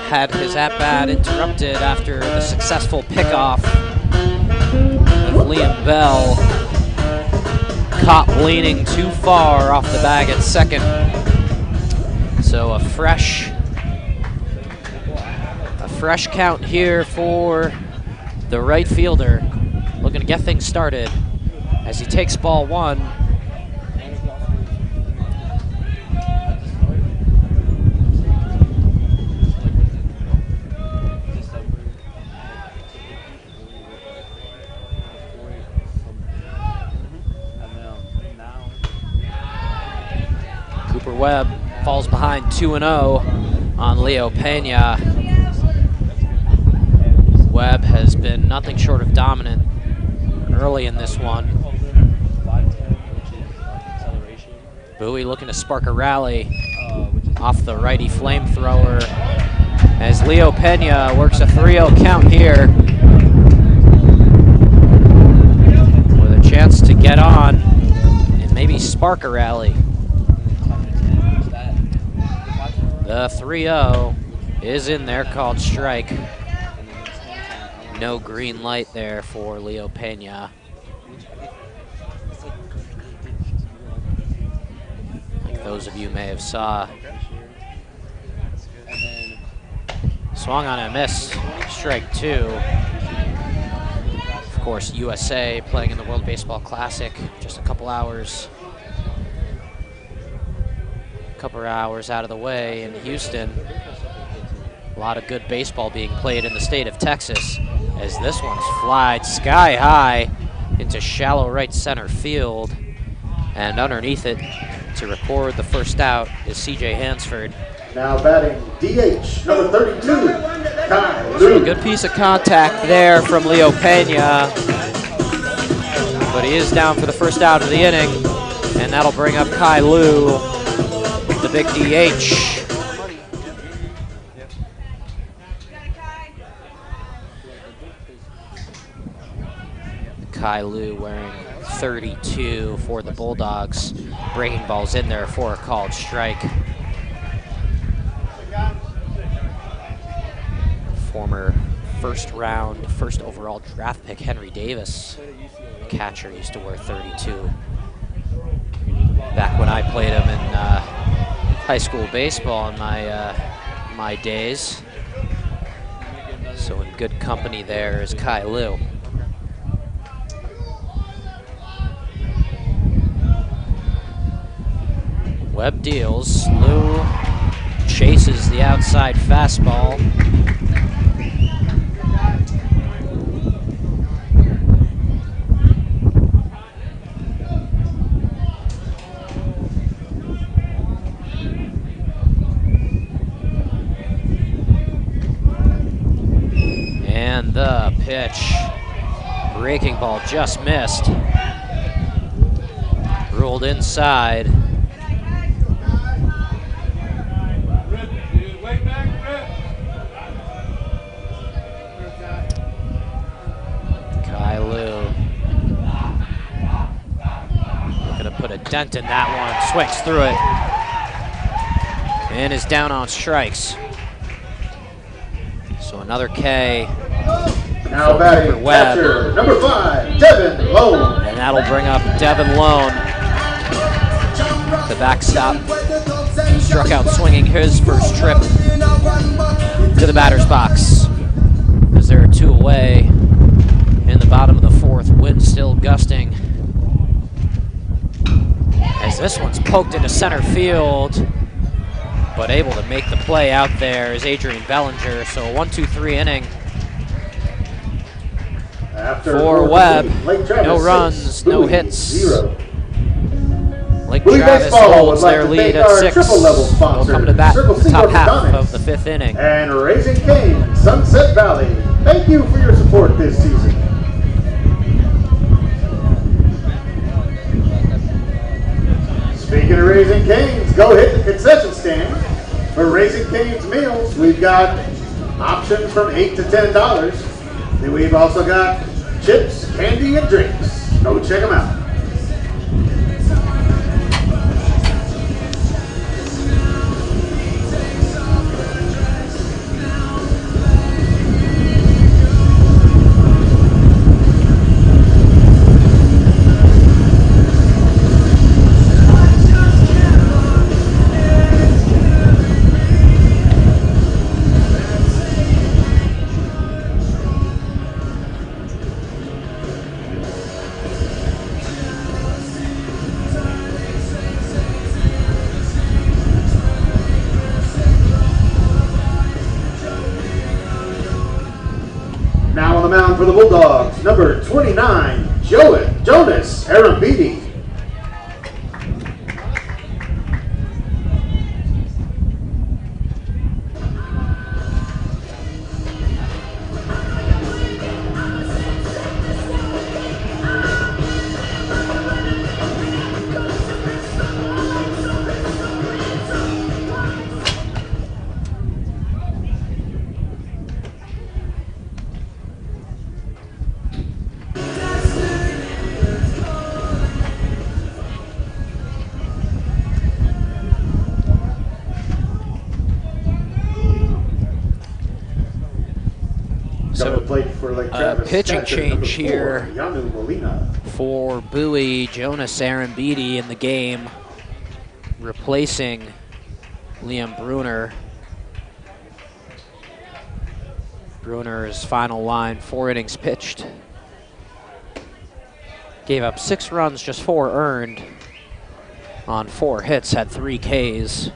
Had his at-bat interrupted after the successful pickoff of Liam Bell. Caught leaning too far off the bag at second. So a fresh count here for the right fielder. Looking to get things started as he takes ball one. Webb falls behind 2-0 on Leo Pena. Webb has been nothing short of dominant early in this one. Bowie looking to spark a rally off the righty flamethrower as Leo Pena works a 3-0 count here with a chance to get on and maybe spark a rally. The 3-0 is in there, called strike. No green light there for Leo Pena. Like those of you may have saw. Swung on a miss, strike two. Of course, USA playing in the World Baseball Classic, just a couple hours out of the way in Houston. A lot of good baseball being played in the state of Texas as this one's flied sky high into shallow right center field. And underneath it to record the first out is CJ Hansford. Now batting DH, number 32, Kai So Lu. a good piece of contact there from Leo Pena. But he is down for the first out of the inning, and that'll bring up Kai Lu, the big DH. Kai Lu wearing 32 for the Bulldogs. Breaking balls in there for a called strike. Former first overall draft pick Henry Davis, catcher, used to wear 32. Back when I played him in high school baseball in my days. So in good company there is Kai Lu. Webb deals. Lu chases the outside fastball. And the pitch. Breaking ball just missed. Ruled inside. Kai Lu looking to put a dent in that one. Swings through it. And is down on strikes. So another K. Now batting catcher, number 5, Devin Lone. And that'll bring up Devin Lone. The backstop. Struck out swinging his first trip to the batter's box. As there are two away in the bottom of the fourth, wind still gusting. As this one's poked into center field, but able to make the play out there is Adrian Bellinger. So a 1-2-3 inning for Webb. No runs, no hits. Lake Travis holds their lead at 6. They'll come to bat the top half of the 5th inning. And Raising Cane, Sunset Valley, thank you for your support this season. Speaking of Raising Cane's, go hit the concession stand. For Raising Cane's meals, we've got options from $8 to $10. Then we've also got chips, candy, and drinks. Go check them out. for the Bulldogs, number 29, Jonas Arambidi. So pitching change here for Bowie, Jonas Arambidi in the game, replacing Liam Bruner. Bruner's final line, 4 innings pitched. Gave up 6 runs, just 4 earned on 4 hits, had 3 Ks.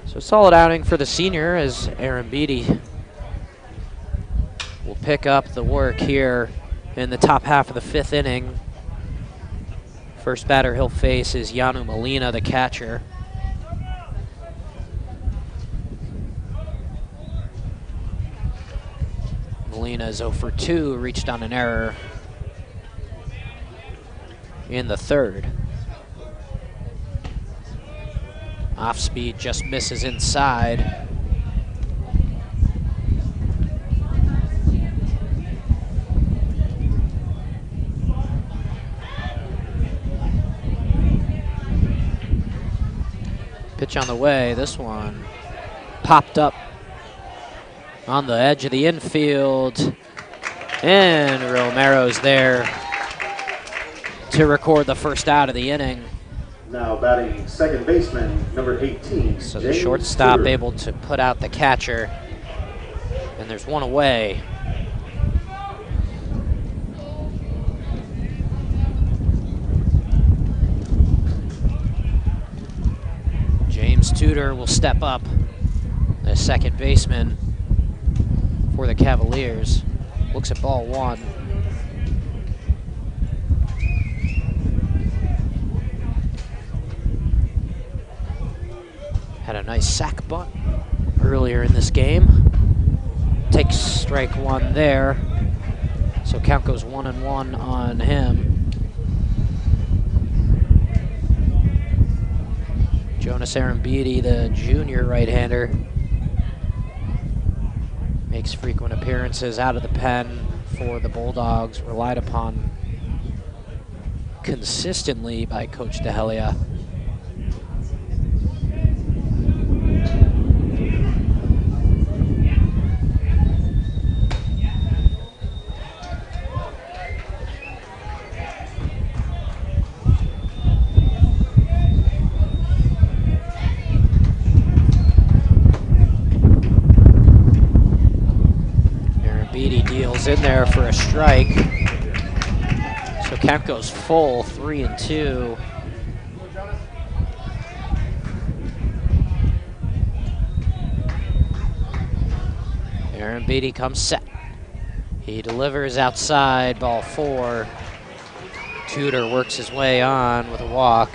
So solid outing for the senior as Arambidi will pick up the work here in the top half of the 5th inning. First batter he'll face is Yanu Molina, the catcher. Molina is 0 for 2, reached on an error in the 3rd. Off speed just misses inside. Pitch on the way, this one popped up on the edge of the infield, and Romero's there to record the first out of the inning. Now batting second baseman, number 18. So the shortstop able to put out the catcher, and there's one away. Tudor will step up, the second baseman for the Cavaliers. Looks at ball 1. Had a nice sac bunt earlier in this game. Takes strike 1 there. So count goes 1-1 on him. Jonas Arambidi, the junior right-hander, makes frequent appearances out of the pen for the Bulldogs, relied upon consistently by Coach DeHelia. In there for a strike. So count goes full, 3-2. Arambidi comes set. He delivers outside, ball 4. Tudor works his way on with a walk.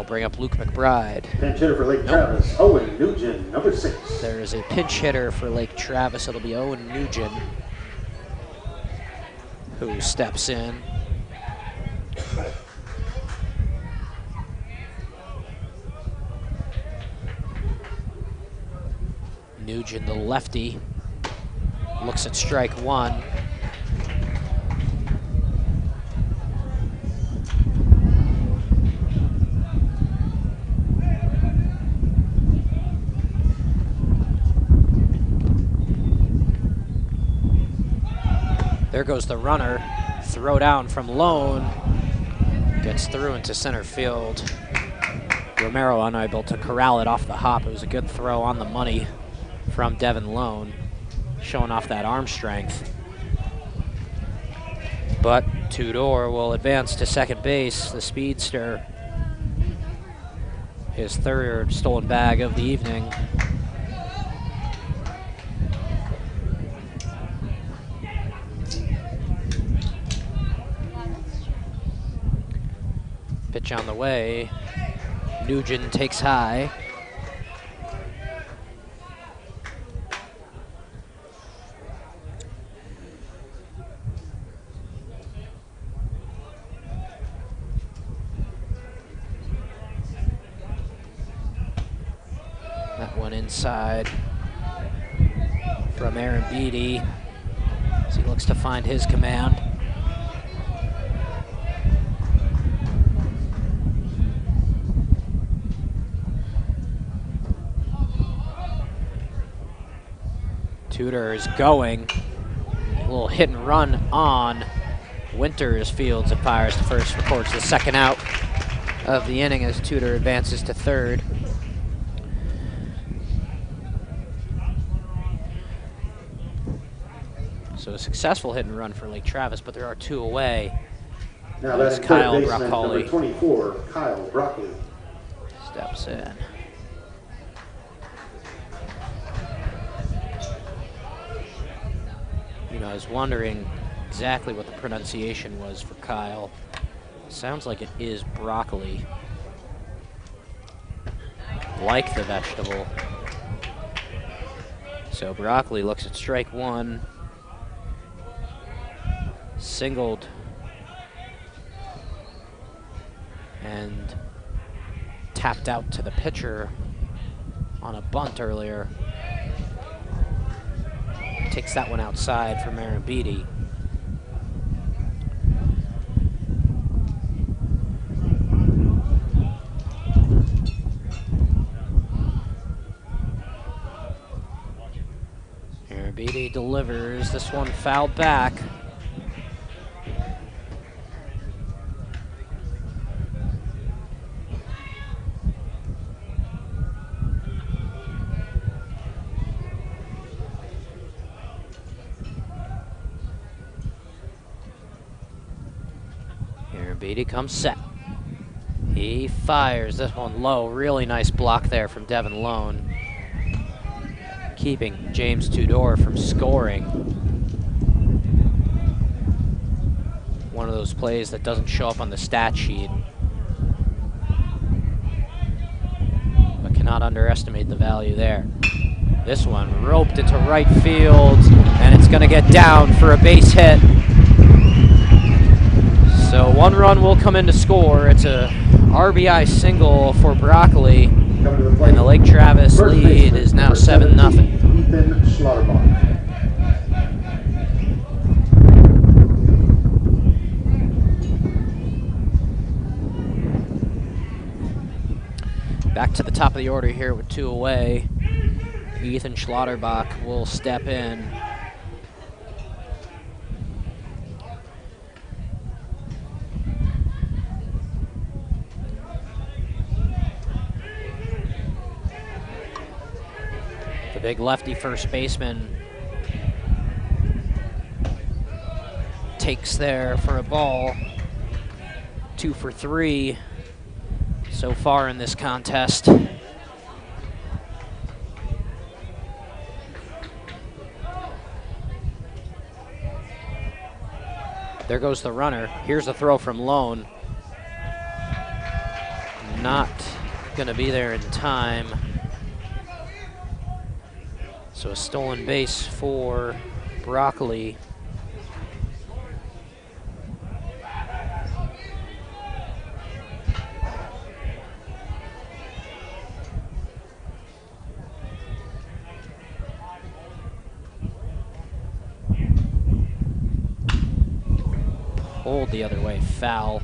Bring up Luke McBride. Pinch hitter for Lake Travis, Owen Nugent, number 6. There is a pinch hitter for Lake Travis. It'll be Owen Nugent who steps in. Nugent, the lefty, looks at strike 1. There goes the runner, throw down from Lone, gets through into center field. Romero unable to corral it off the hop. It was a good throw on the money from Devin Lone, showing off that arm strength. But Tudor will advance to second base, the speedster. His third stolen bag of the evening. Pitch on the way. Nugent takes high. That one inside from Aaron Beatty as he looks to find his command. Tudor is going. A little hit and run on Winters, fields and fires to first, records the second out of the inning as Tudor advances to third. So a successful hit and run for Lake Travis, but there are two away. Now that's Kyle third baseman Broccoli. number 24, Kyle Broccoli. Steps in. You know, I was wondering exactly what the pronunciation was for Kyle. Sounds like it is broccoli. Like the vegetable. So Broccoli looks at strike one. Singled. And tapped out to the pitcher on a bunt earlier. Takes that one outside from Aaron Beatty. Aaron Beatty delivers. This one fouled back. Beatty comes set. He fires this one low. Really nice block there from Devin Lone. Keeping James Tudor from scoring. One of those plays that doesn't show up on the stat sheet. But cannot underestimate the value there. This one roped into right field, and it's going to get down for a base hit. So one run will come in to score. It's a RBI single for Broccoli, and the Lake Travis lead is now 7-0. Ethan Schlotterbach. Back to the top of the order here with two away. Ethan Schlotterbach will step in. The big lefty first baseman takes there for a ball. 2 for 3 so far in this contest. There goes the runner. Here's a throw from Lone. Not gonna be there in time. So a stolen base for Broccoli. Pulled the other way, foul.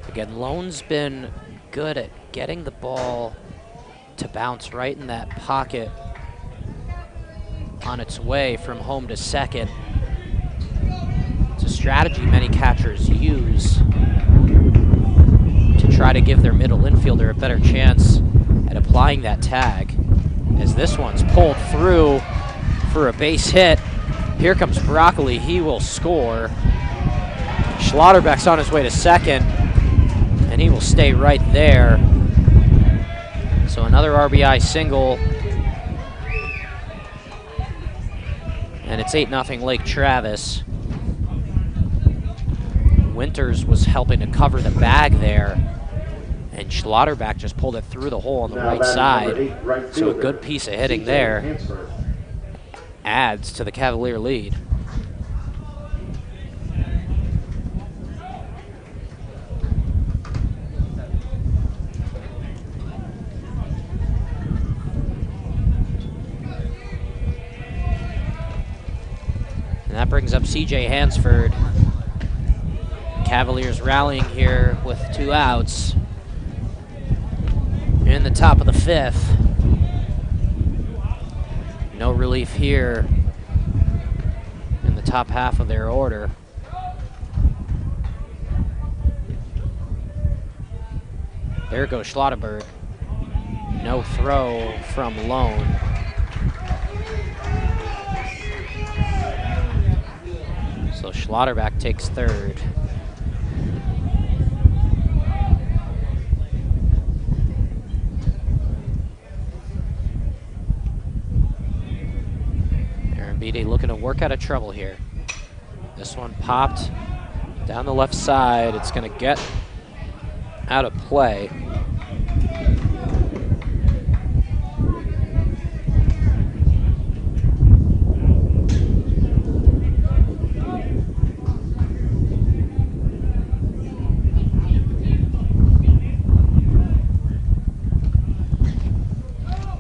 Again, Lone's been good at getting the ball to bounce right in that pocket on its way from home to second. It's a strategy many catchers use to try to give their middle infielder a better chance at applying that tag. As this one's pulled through for a base hit, Here comes Broccoli. He will score. Schlotterbeck's on his way to second, and he will stay right there. So another RBI single. And it's 8-0 Lake Travis. Winters was helping to cover the bag there, and Schlotterbeck just pulled it through the hole on the right side. So a good piece of hitting there adds to the Cavalier lead. And that brings up CJ Hansford. Cavaliers rallying here with 2 outs in the top of the 5th. No relief here in the top half of their order. There goes Schlotterbeck. No throw from Lone. So Schlotterbeck takes third. Beatty looking to work out of trouble here. This one popped down the left side. It's going to get out of play.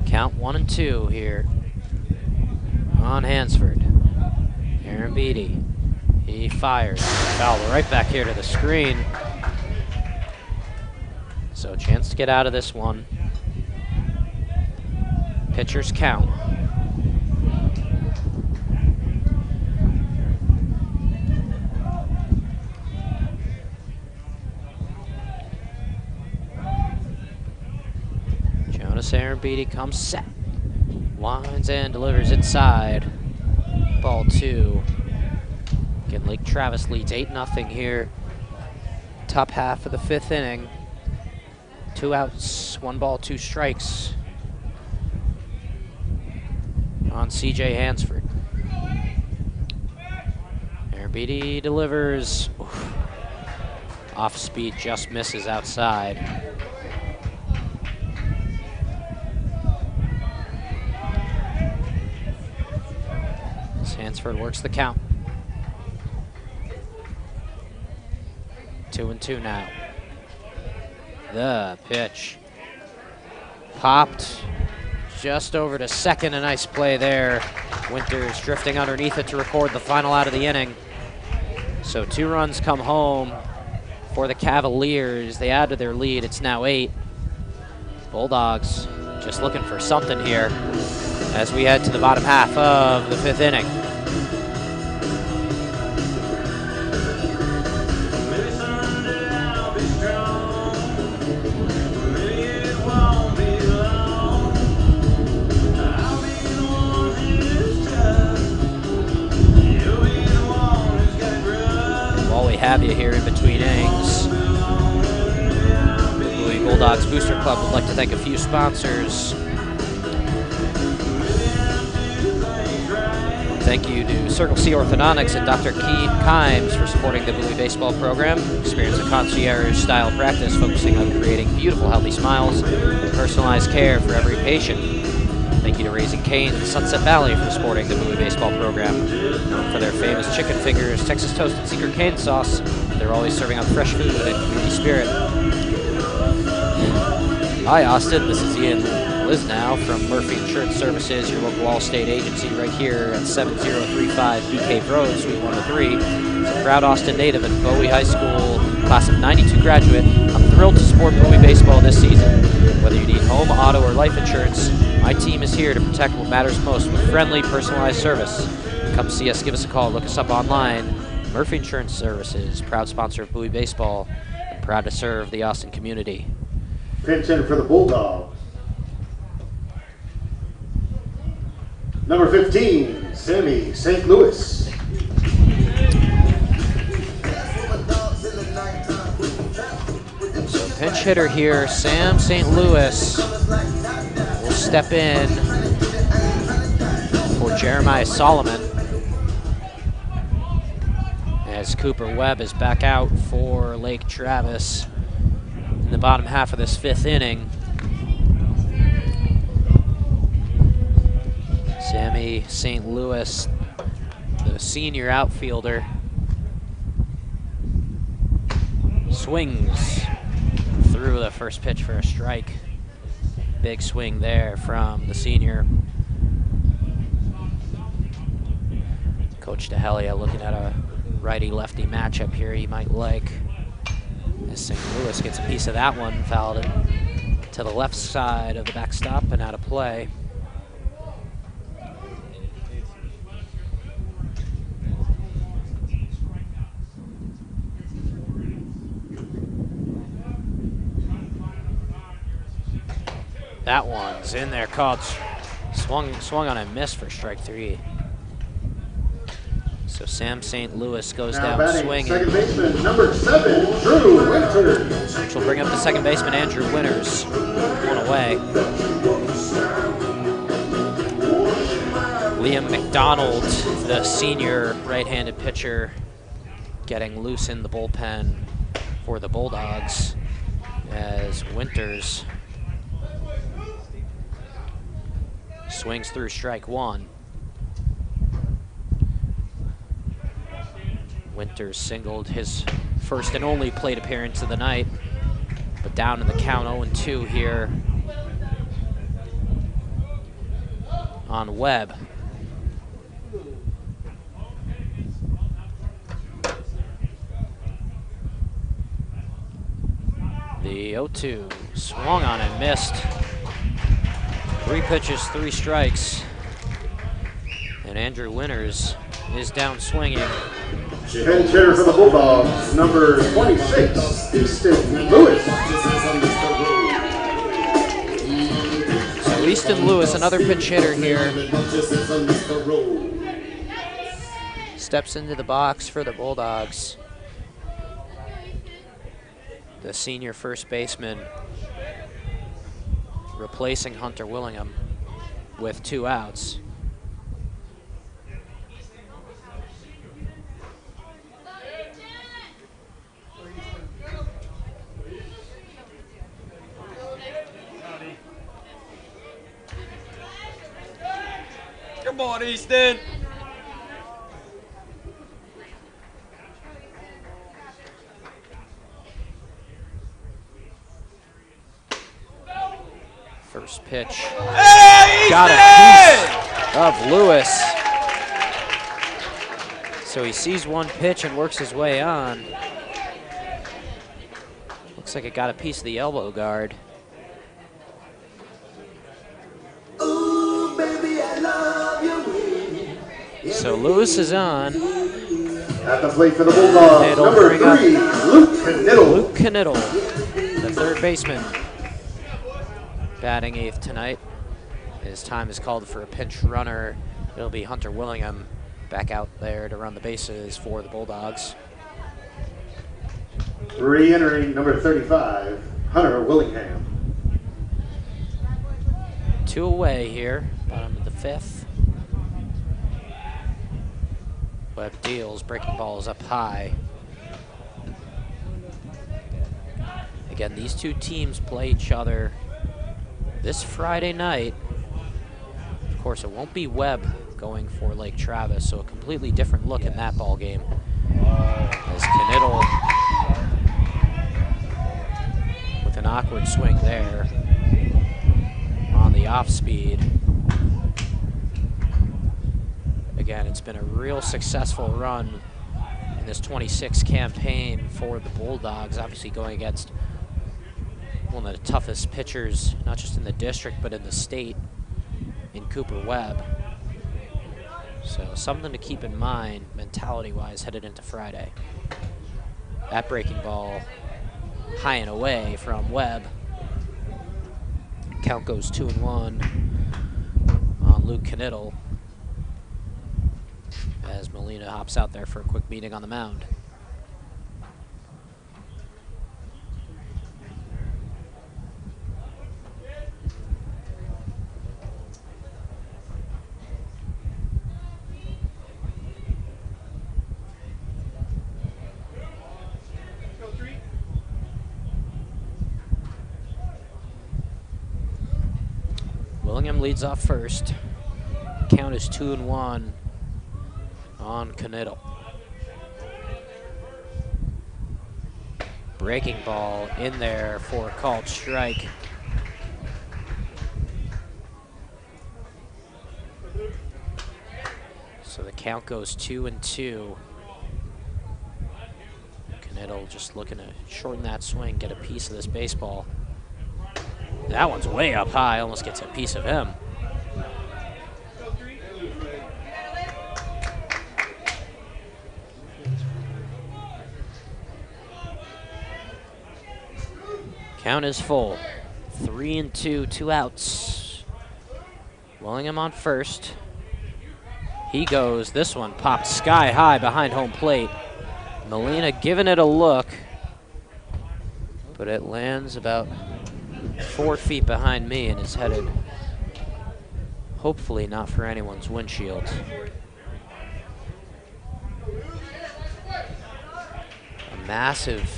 Count 1-2 here on Hansford. Aaron Beatty, he fires. Foul right back here to the screen. So a chance to get out of this one. Pitchers count. Jonas Aaron Beatty comes set. Winds and delivers inside. Ball 2. Again, Lake Travis leads 8-0 here. Top half of the 5th inning. 2 outs, 1 ball, 2 strikes on CJ Hansford. Aaron Beatty delivers. Oof. Off speed, just misses outside. Hansford works the count. 2-2 now. The pitch popped just over to second. A nice play there. Winters drifting underneath it to record the final out of the inning. So 2 runs come home for the Cavaliers. They add to their lead. It's now 8. Bulldogs just looking for something here as we head to the bottom half of the 5th inning. Have you here in between innings. The Bowie Bulldogs Booster Club would like to thank a few sponsors. Thank you to Circle C Orthodontics and Dr. Keith Kimes for supporting the Bowie baseball program. Experience a concierge-style practice focusing on creating beautiful, healthy smiles and personalized care for every patient. Thank you to Raising Cane's and Sunset Valley for supporting the Bowie baseball program. Known for their famous chicken fingers, Texas Toast, and secret cane sauce, they're always serving up fresh food and community spirit. Hi, Austin. This is Ian Lisnow from Murphy Insurance Services, your local Allstate agency right here at 7035 B Cave Road, Suite 103. As a proud Austin native and Bowie High School class of 92 graduate, I'm thrilled to support Bowie baseball this season. Whether you need home, auto, or life insurance, my team is here to protect what matters most with friendly, personalized service. Come see us, give us a call, look us up online. Murphy Insurance Services, proud sponsor of Bowie baseball, and proud to serve the Austin community. Pinch hitter for the Bulldogs. Number 15, Sammy St. Louis. So pinch hitter here, Sam St. Louis will step in for Jeremiah Solomon as Cooper Webb is back out for Lake Travis in the bottom half of this 5th inning. Sammy St. Louis, the senior outfielder, swings through the first pitch for a strike. Big swing there from the senior. Coach DeHelia looking at a righty-lefty matchup here he might like. As St. Louis gets a piece of that one, fouled it to the left side of the backstop and out of play. That one's in there, caught, swung on and missed for strike 3. So Sam St. Louis goes Now down swinging. Second baseman, number 7, Drew Winters. Which will bring up the second baseman, Andrew Winters. 1 away. Liam McDonald, the senior right-handed pitcher, getting loose in the bullpen for the Bulldogs as Winters swings through strike 1. Winters singled his first and only plate appearance of the night, but down in the count 0-2 here on Webb. The 0-2 swung on and missed. 3 pitches, 3 strikes. And Andrew Winters is down swinging. Pinch hitter for the Bulldogs, number 26, Easton Lewis. So Easton Lewis, another pinch hitter here, steps into the box for the Bulldogs. The senior first baseman replacing Hunter Willingham with 2 outs. Come on, Easton. First pitch. Hey, Got a piece of Lewis. So he sees one pitch and works his way on. Looks like it got a piece of the elbow guard. Ooh, baby, I love you. So Lewis is on. At the plate for the Bulldogs, It'll number bring up 3, Luke Knittle. Luke Knittle, the third baseman, batting 8th tonight. His time is called for a pinch runner. It'll be Hunter Willingham back out there to run the bases for the Bulldogs. Re-entering number 35, Hunter Willingham. 2 away here, bottom of the 5th. Webb deals, breaking ball is up high. Again, these two teams play each other this Friday night. Of course, it won't be Webb going for Lake Travis, so a completely different look in that ball game. As Knittle with an awkward swing there on the off speed. Again, it's been a real successful run in this 26 campaign for the Bulldogs, obviously going against one of the toughest pitchers, not just in the district, but in the state, in Cooper Webb. So something to keep in mind mentality-wise headed into Friday. That breaking ball high and away from Webb. Count goes 2-1 on Luke Knittle. as Molina hops out there for a quick meeting on the mound. Willingham leads off first. Count is 2-1 on Knittel. Breaking ball in there for a called strike. So the count goes 2-2. Knittel just looking to shorten that swing, get a piece of this baseball. That one's way up high, almost gets a piece of him. Count is full. 3-2, 2 outs. Willingham on first. He goes, this one popped sky high behind home plate. Molina giving it a look, but it lands about 4 feet behind me and is headed, hopefully not for anyone's windshield. A massive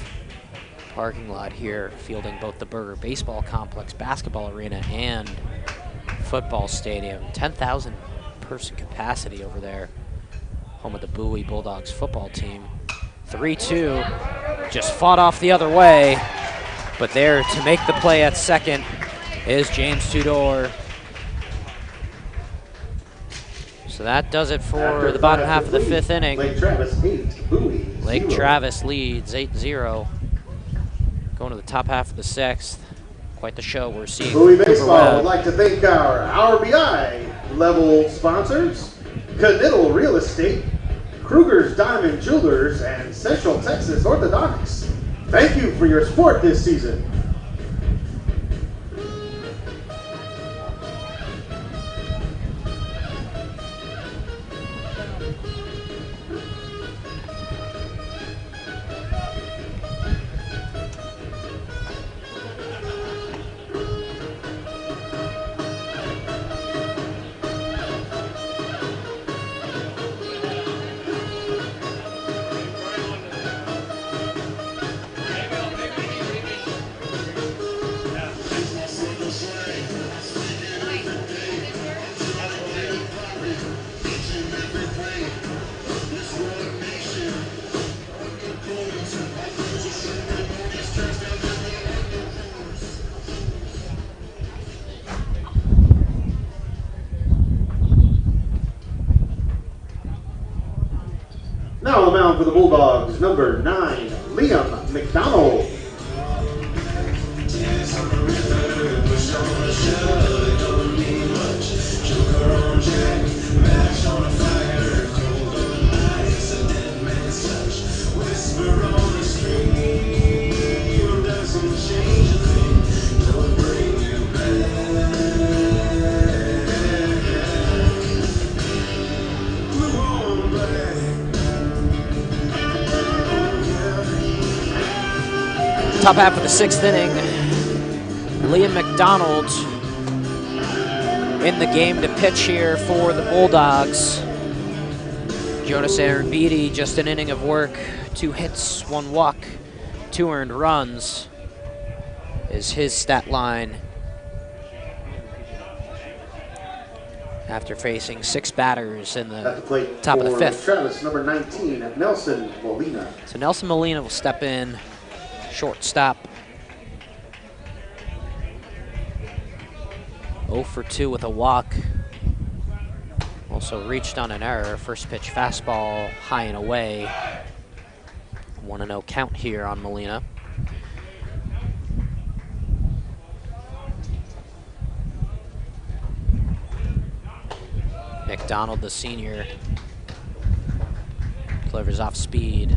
parking lot here, fielding both the Burger Baseball Complex, basketball arena, and football stadium. 10,000 person capacity over there. Home of the Bowie Bulldogs football team. 3-2, just fought off the other way. But there to make the play at second is James Tudor. So that does it for the bottom half of the 5th inning. Lake Travis 8, Bowie 0. Lake Travis leads 8-0. Going to the top half of the 6th. Quite the show we're seeing. Bowie Baseball would like to thank our RBI level sponsors, Knittel Real Estate, Kruger's Diamond Jewelers, and Central Texas Orthodontics. Thank you for your support this season. Now on the mound for the Bulldogs, number 9, Liam McDonald. Top half of the 6th inning. Liam McDonald in the game to pitch here for the Bulldogs. Jonas Arambidi, just an inning of work. 2 hits, 1 walk, 2 earned runs is his stat line after facing 6 batters in the top of the 5th. Travis, number 19, Nelson Molina. So Nelson Molina will step in, shortstop. 0 for 2 with a walk. Also reached on an error. First pitch fastball high and away. 1-0 count here on Molina. McDonald, the senior, delivers off speed.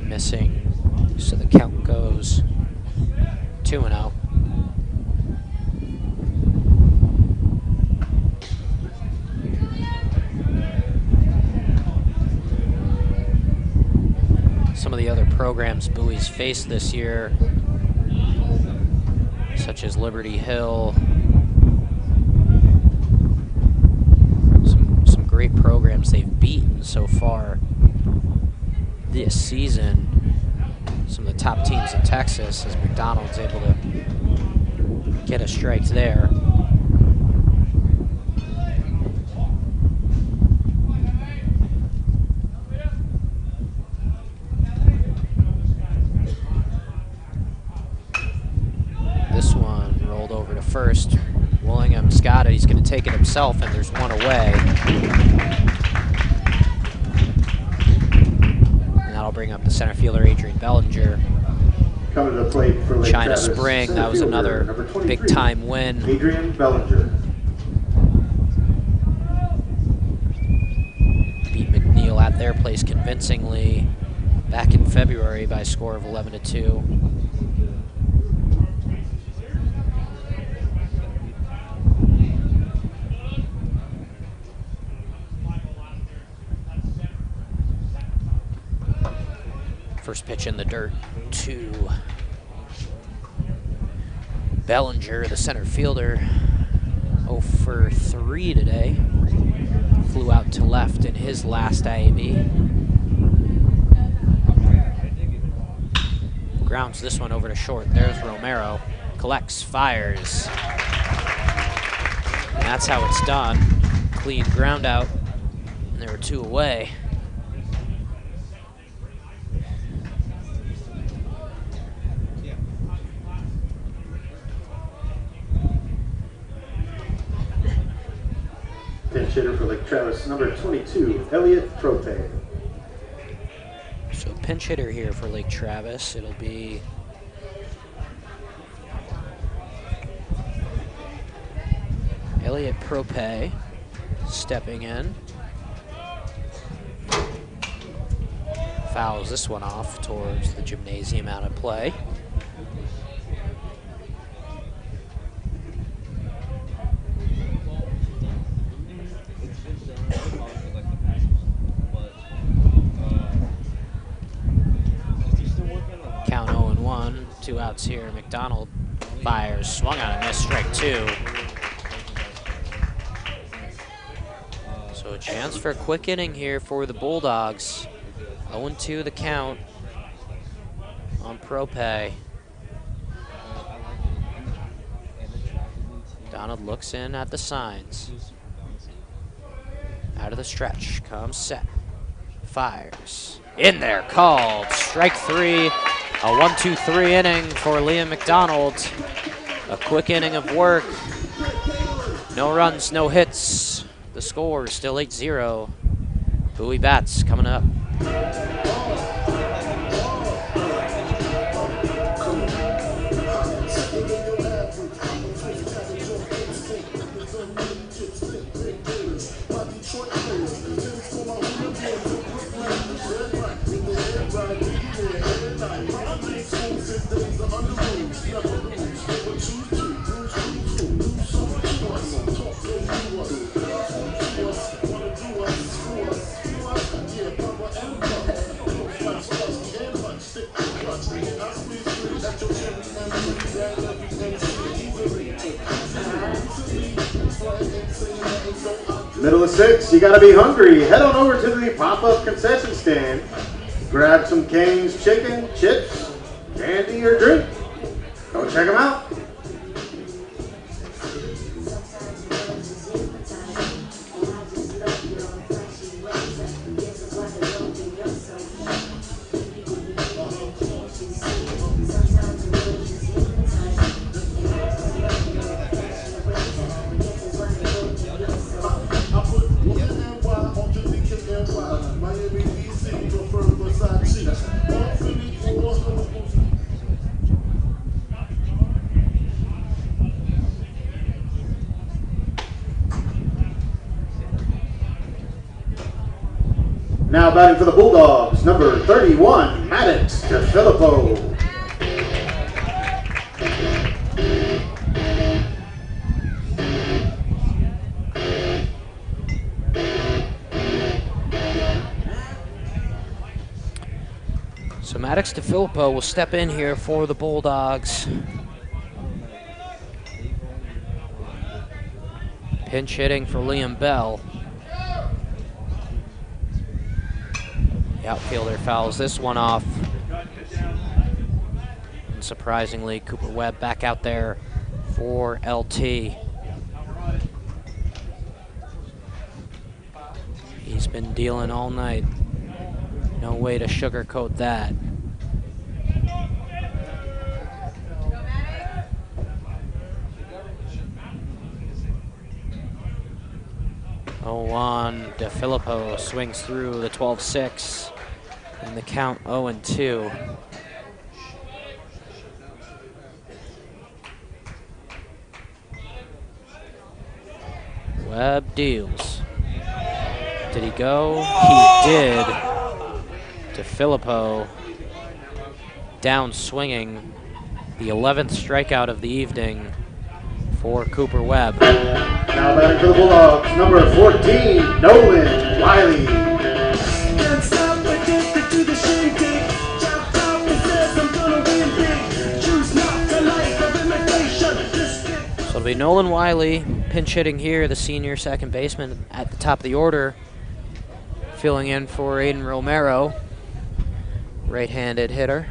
Missing, so the count goes 2-0. programs Bowie's faced this year, such as Liberty Hill. Some great programs they've beaten so far this season. Some of the top teams in Texas, as McDonald's able to get a strike there. This one rolled over to first. Willingham's got it. He's going to take it himself, and there's one away. And that'll bring up the center fielder, Adrian Bellinger. Coming to the plate for Lake China Travis, Spring, center that was fielder, another number 23, big-time win. Adrian Bellinger. Beat McNeil at their place convincingly back in February by a score of 11-2. First pitch in the dirt to Bellinger, the center fielder. 0 for 3 today. Flew out to left in his last IAB. Grounds this one over to short. There's Romero. Collects, fires. And that's how it's done. Clean ground out. And there were 2 away. Pinch hitter for Lake Travis, number 22, Elliot Trope. So pinch hitter here for Lake Travis. It'll be Elliot Prope stepping in. Fouls this one off towards the gymnasium out of play. Count 0-1, 2 outs here. McDonald fires, swung on a miss, strike 2. So a chance for a quick inning here for the Bulldogs. 0-2 the count on Prope. Donald looks in at the signs. Out of the stretch, comes set, fires. In there, called, strike 3. A 1-2-3 inning for Liam McDonald. A quick inning of work. No runs, no hits. The score is still 8-0. Bowie bats coming up. Middle of 6, you gotta be hungry. Head on over to the pop-up concession stand. Grab some Cane's chicken, chips, candy, or drink. Go check them out. Now batting for the Bulldogs, number 31, Maddox DeFilippo. Maddox DeFilippo will step in here for the Bulldogs. Pinch hitting for Liam Bell. The outfielder fouls this one off. And surprisingly, Cooper Webb back out there for LT. He's been dealing all night. No way to sugarcoat that. Oh, on DeFilippo swings through the 12-6 and the count 0-2. Webb deals. Did he go? He did. DeFilippo down swinging, the 11th strikeout of the evening for Cooper Webb. Now batting for the Bulldogs, number 14, Nolan Wiley. So it'll be Nolan Wiley pinch hitting here, the senior second baseman at the top of the order, filling in for Aiden Romero, right-handed hitter.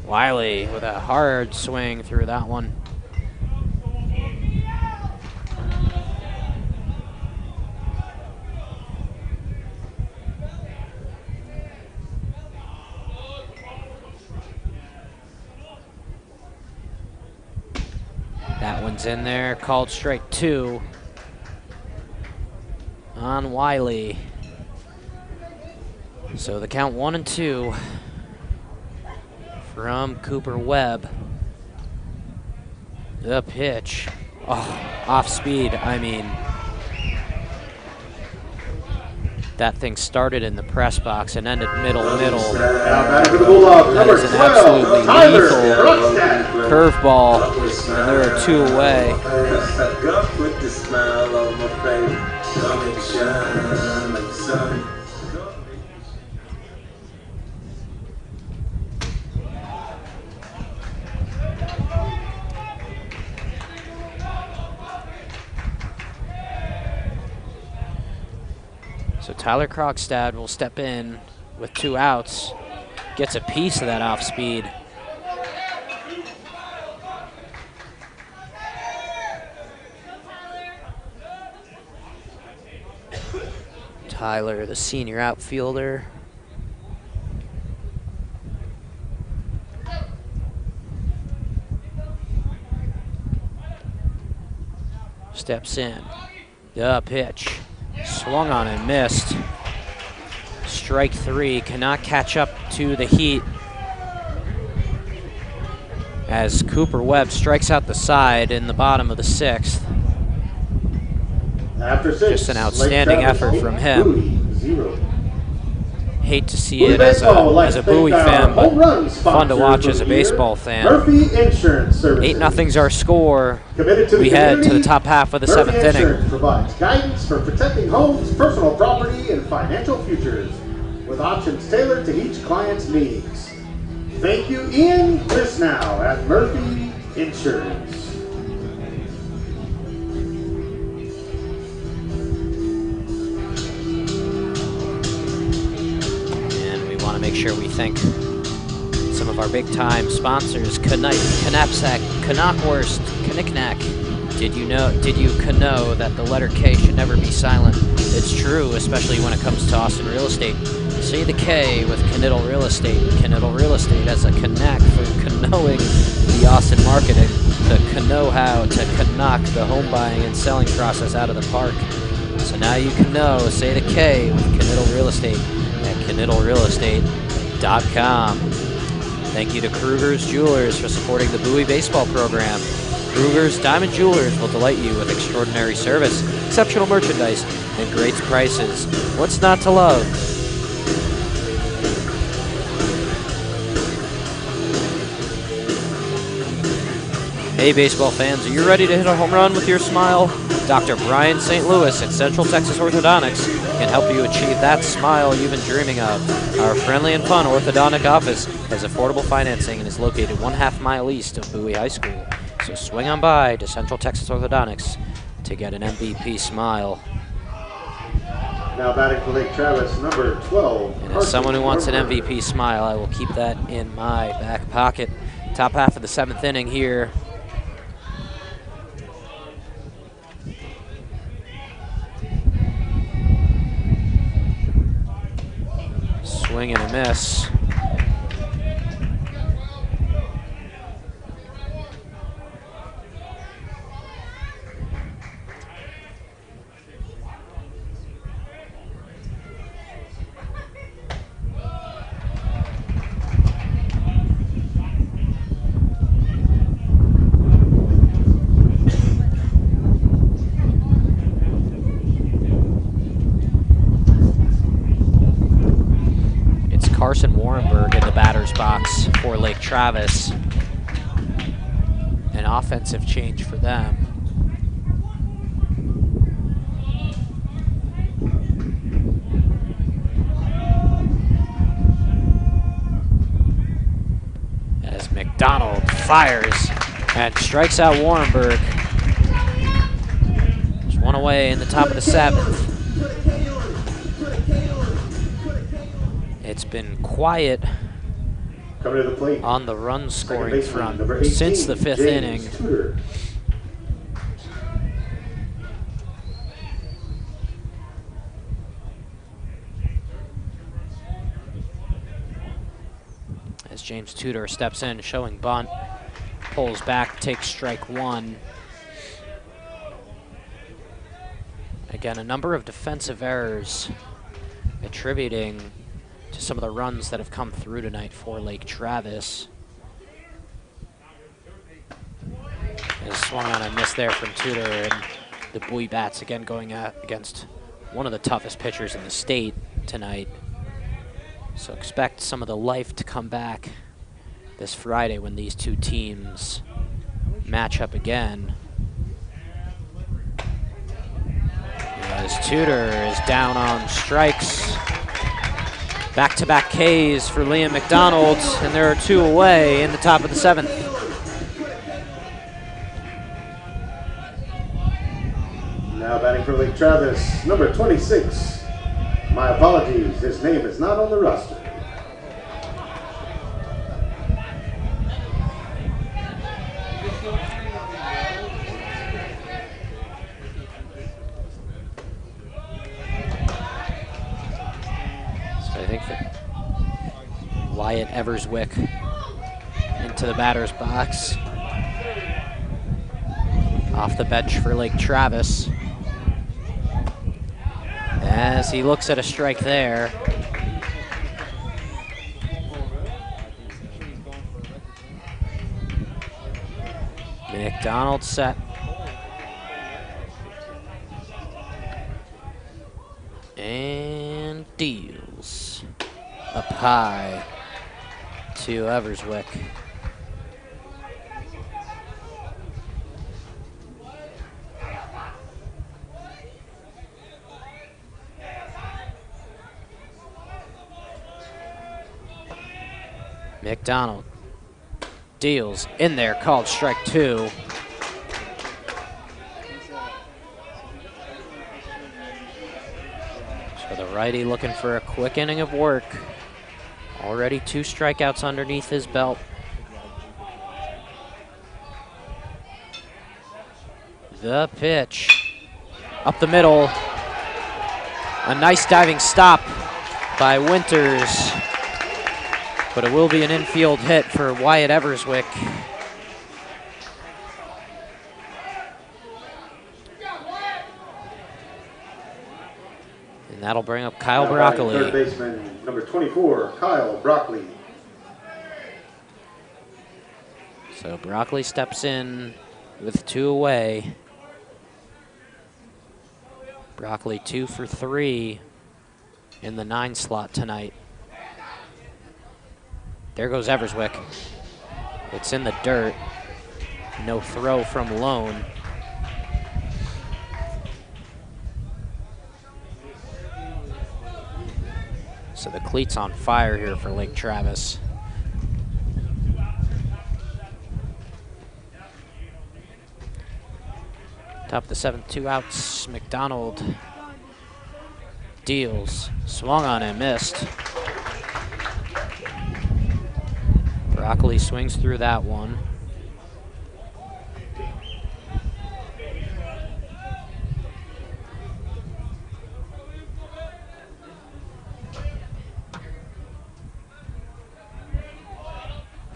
Wiley with a hard swing through that one. That one's in there, called strike 2 on Wiley. So the count 1-2 from Cooper Webb. The pitch. Oh, off speed. I mean, that thing started in the press box and ended middle. Now batting for the Bulldogs, That number is an 12, absolutely Tyler lethal Brookstat. curveball, and there are 2 away. With the smile on my face, gonna make it shine like the sun. So Tyler Krogstad will step in with 2 outs, gets a piece of that off speed. Tyler, the senior outfielder. Steps in. The pitch. Swung on and missed. Strike 3, cannot catch up to the heat as Cooper Webb strikes out the side in the bottom of the 6th. After 6, Just an outstanding Lake Travis effort 8, from him. Bowie 0. Hate to see it as a Bowie fan, but fun to watch as a baseball fan. Murphy Insurance Services. 8-0's our score. Committed to the We head to the community, top half of the Murphy 7th inning. Insurance provides guidance for protecting homes, personal property, and financial futures, with options tailored to each client's needs. Thank you, Ian Chrisnow at Murphy Insurance. And we want to make sure we thank some of our big-time sponsors: Knapsack, Knockwurst, Knickknack. Did you know that the letter K should never be silent? It's true, especially when it comes to Austin real estate. Say the K with Knittel Real Estate. Knittel Real Estate has a knack for knowing the Austin market and to know how to knock the home buying and selling process out of the park. So now you can know. Say the K with Knittel Real Estate at knittelrealestate.com. Thank you to Kruger's Jewelers for supporting the Bowie baseball program. Kruger's Diamond Jewelers will delight you with extraordinary service, exceptional merchandise, and great prices. What's not to love? Hey baseball fans, are you ready to hit a home run with your smile? Dr. Brian St. Louis at Central Texas Orthodontics can help you achieve that smile you've been dreaming of. Our friendly and fun orthodontic office has affordable financing and is located 1/2 mile east of Bowie High School. So swing on by to Central Texas Orthodontics to get an MVP smile. Now batting for Lake Travis, number 12. And as someone who wants an MVP smile, I will keep that in my back pocket. Top half of the 7th inning here. Swing and a miss. Carson Warrenberg in the batter's box for Lake Travis. An offensive change for them. As McDonald fires and strikes out Warrenberg. There's one away in the top of the 7th. It's been quiet coming to the plate on the run scoring front since the 5th inning. Tudor. As James Tudor steps in, showing bunt, pulls back, takes strike 1. Again, a number of defensive errors attributing to some of the runs that have come through tonight for Lake Travis. And swung on a miss there from Tudor, and the Bowie bats again going against one of the toughest pitchers in the state tonight. So expect some of the life to come back this Friday when these two teams match up again. As Tudor is down on strikes. Back-to-back Ks for Liam McDonald, and there are 2 away in the top of the 7th. Now batting for Lake Travis, number 26. My apologies, his name is not on the roster. I think that Wyatt Everswick into the batter's box. Off the bench for Lake Travis. As he looks at a strike there. McDonald set. And deals up high to Everswick. McDonald deals in there, called strike 2. So the righty looking for a quick inning of work. Already 2 strikeouts underneath his belt. The pitch up the middle. A nice diving stop by Winters. But it will be an infield hit for Wyatt Everswick. And that'll bring up Kyle Broccoli. Third baseman, number 24, Kyle Broccoli. So Broccoli steps in with 2 away. Broccoli 2 for 3 in the 9 slot tonight. There goes Everswick. It's in the dirt. No throw from Lone. So the cleat's on fire here for Lake Travis. Top of the 7th, 2 outs. McDonald deals, swung on and missed. Broccoli swings through that one.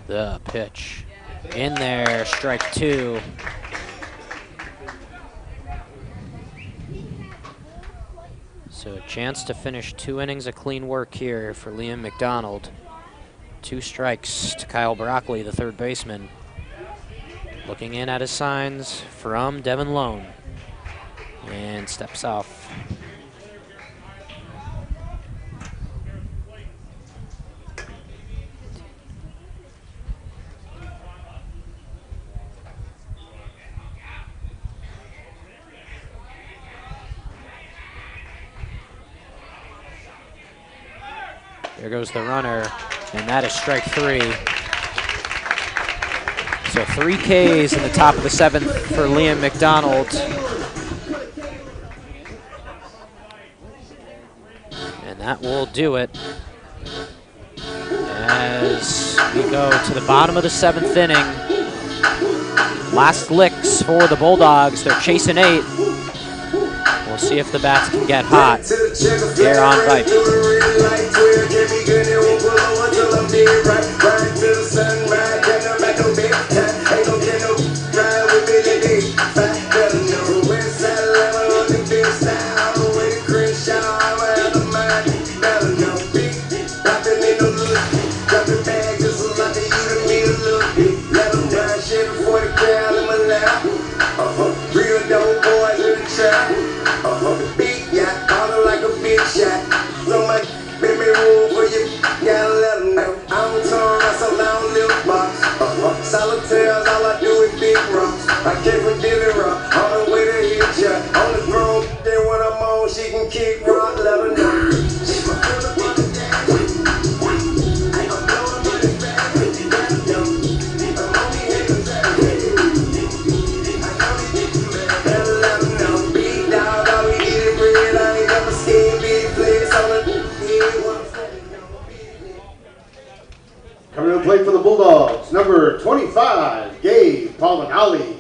The pitch in there, strike 2. So a chance to finish 2 innings of clean work here for Liam McDonald. 2 strikes to Kyle Broccoli, the third baseman. Looking in at his signs from Devin Lone. And steps off. There goes the runner, and that is strike 3. So 3 Ks in the top of the 7th for Liam McDonald. And that will do it as we go to the bottom of the 7th inning. Last licks for the Bulldogs. They're chasing 8. We'll see if the bats can get hot here on Vype. Solitaires, all I do is big rocks. I came from Billy Rock, on the way to hit ya. On the throne, then when I'm on, she can kick rock, let her know. She's my favorite part of the day. I'm blowing money back, I'm only here to say. I only get to let her know. Big dog, all we eat is bread. I ain't got my skin, big flex on the Coming to the plate for the Bulldogs, number 25, Gabe Pollinelli.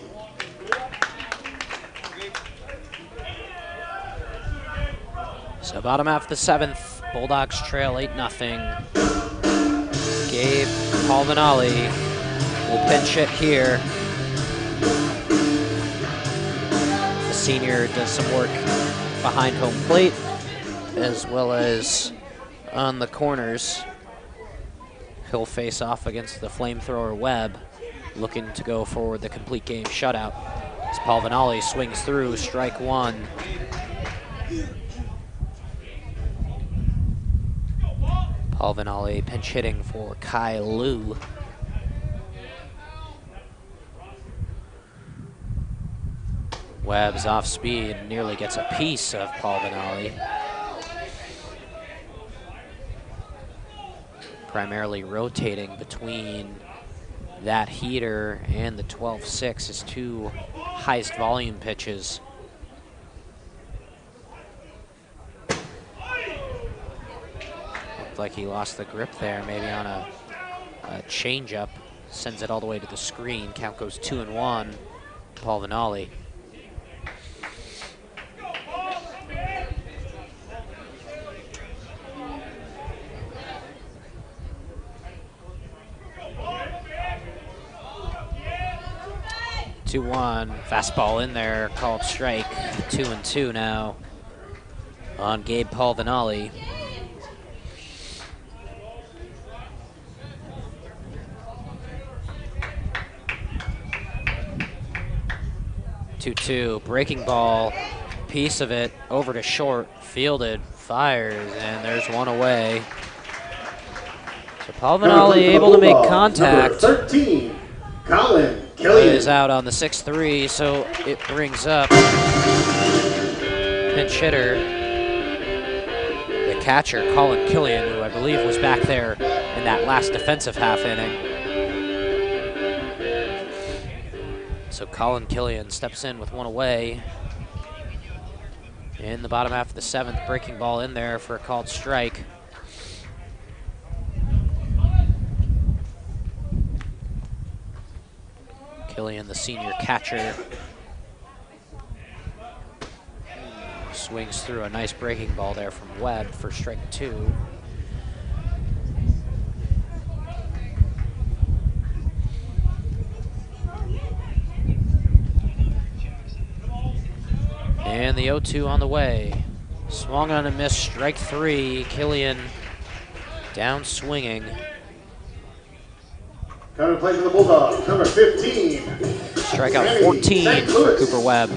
So bottom half of the 7th, Bulldogs trail 8-0. Gabe Pollinelli will pinch hit here. The senior does some work behind home plate as well as on the corners. He'll face off against the flamethrower Webb, looking to go for the complete game shutout. As Pollinelli swings through, strike 1. Pollinelli pinch hitting for Kai Lu. Webb's off speed, nearly gets a piece of Pollinelli. Primarily rotating between that heater and the 12-6, his 2 highest volume pitches. Looked like he lost the grip there, maybe on a changeup. Sends it all the way to the screen. Count goes 2-1. Pollinelli. Fastball in there, called strike. 2-2 now on Gabe Pollinelli. Breaking ball, piece of it over to short, fielded, fires, and there's one away. So Pollinelli able to make contact. Number 13, Colin is out on the 6-3, so it brings up pinch hitter, the catcher, Colin Killian, who I believe was back there in that last defensive half inning. So Colin Killian steps in with one away. In the bottom half of the 7th, breaking ball in there for a called strike. Killian, the senior catcher, swings through a nice breaking ball there from Webb for strike 2. And the 0-2 on the way. Swung on and missed, strike 3. Killian down swinging. Coming to play for the Bulldogs, number 15. Strikeout 14 for Cooper Webb.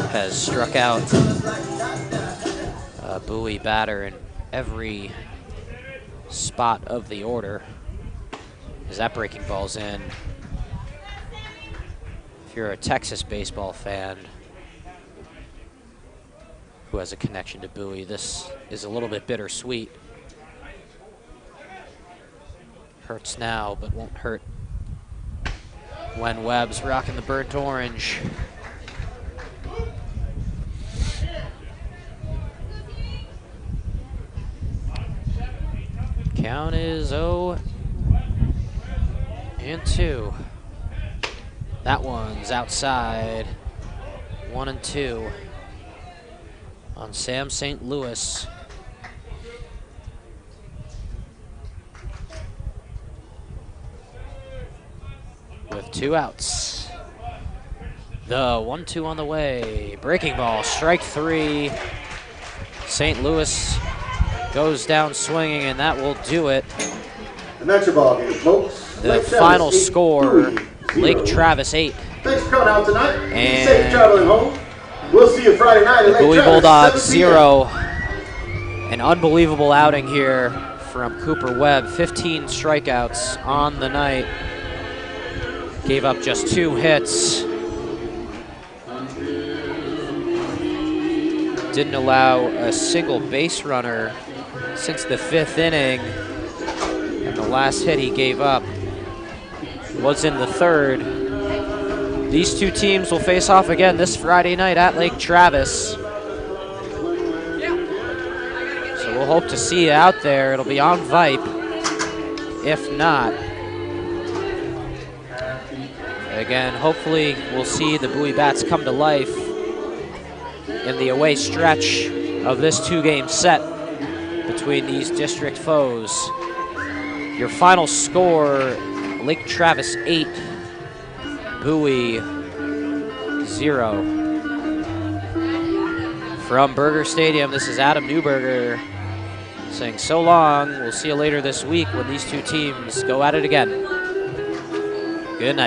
Has struck out a Bowie batter in every spot of the order. As that breaking ball's in. If you're a Texas baseball fan who has a connection to Bowie, this is a little bit bittersweet. Hurts now, but won't hurt when Webb's rocking the burnt orange. Count is 0-2. That one's outside. 1-2 on Sam St. Louis. With 2 outs. The 1-2 on the way. Breaking ball, strike 3. St. Louis goes down swinging, and that will do it. And that's your ball game, folks. The final score, Lake Travis 8. Thanks for coming out tonight. Be And safe traveling home. We'll see you Friday night at Lake Bowie Travis, Bulldogs 7 p.m. 0. An unbelievable outing here from Cooper Webb. 15 strikeouts on the night. Gave up just 2 hits. Didn't allow a single base runner since the 5th inning. And the last hit he gave up was in the 3rd. These 2 teams will face off again this Friday night at Lake Travis. So we'll hope to see you out there. It'll be on Vype. If not, again, hopefully we'll see the Bowie Bats come to life in the away stretch of this 2-game set between these district foes. Your final score, Lake Travis 8, Bowie 0. From Burger Stadium, this is Adam Newberger saying so long. We'll see you later this week when these 2 teams go at it again. Good night.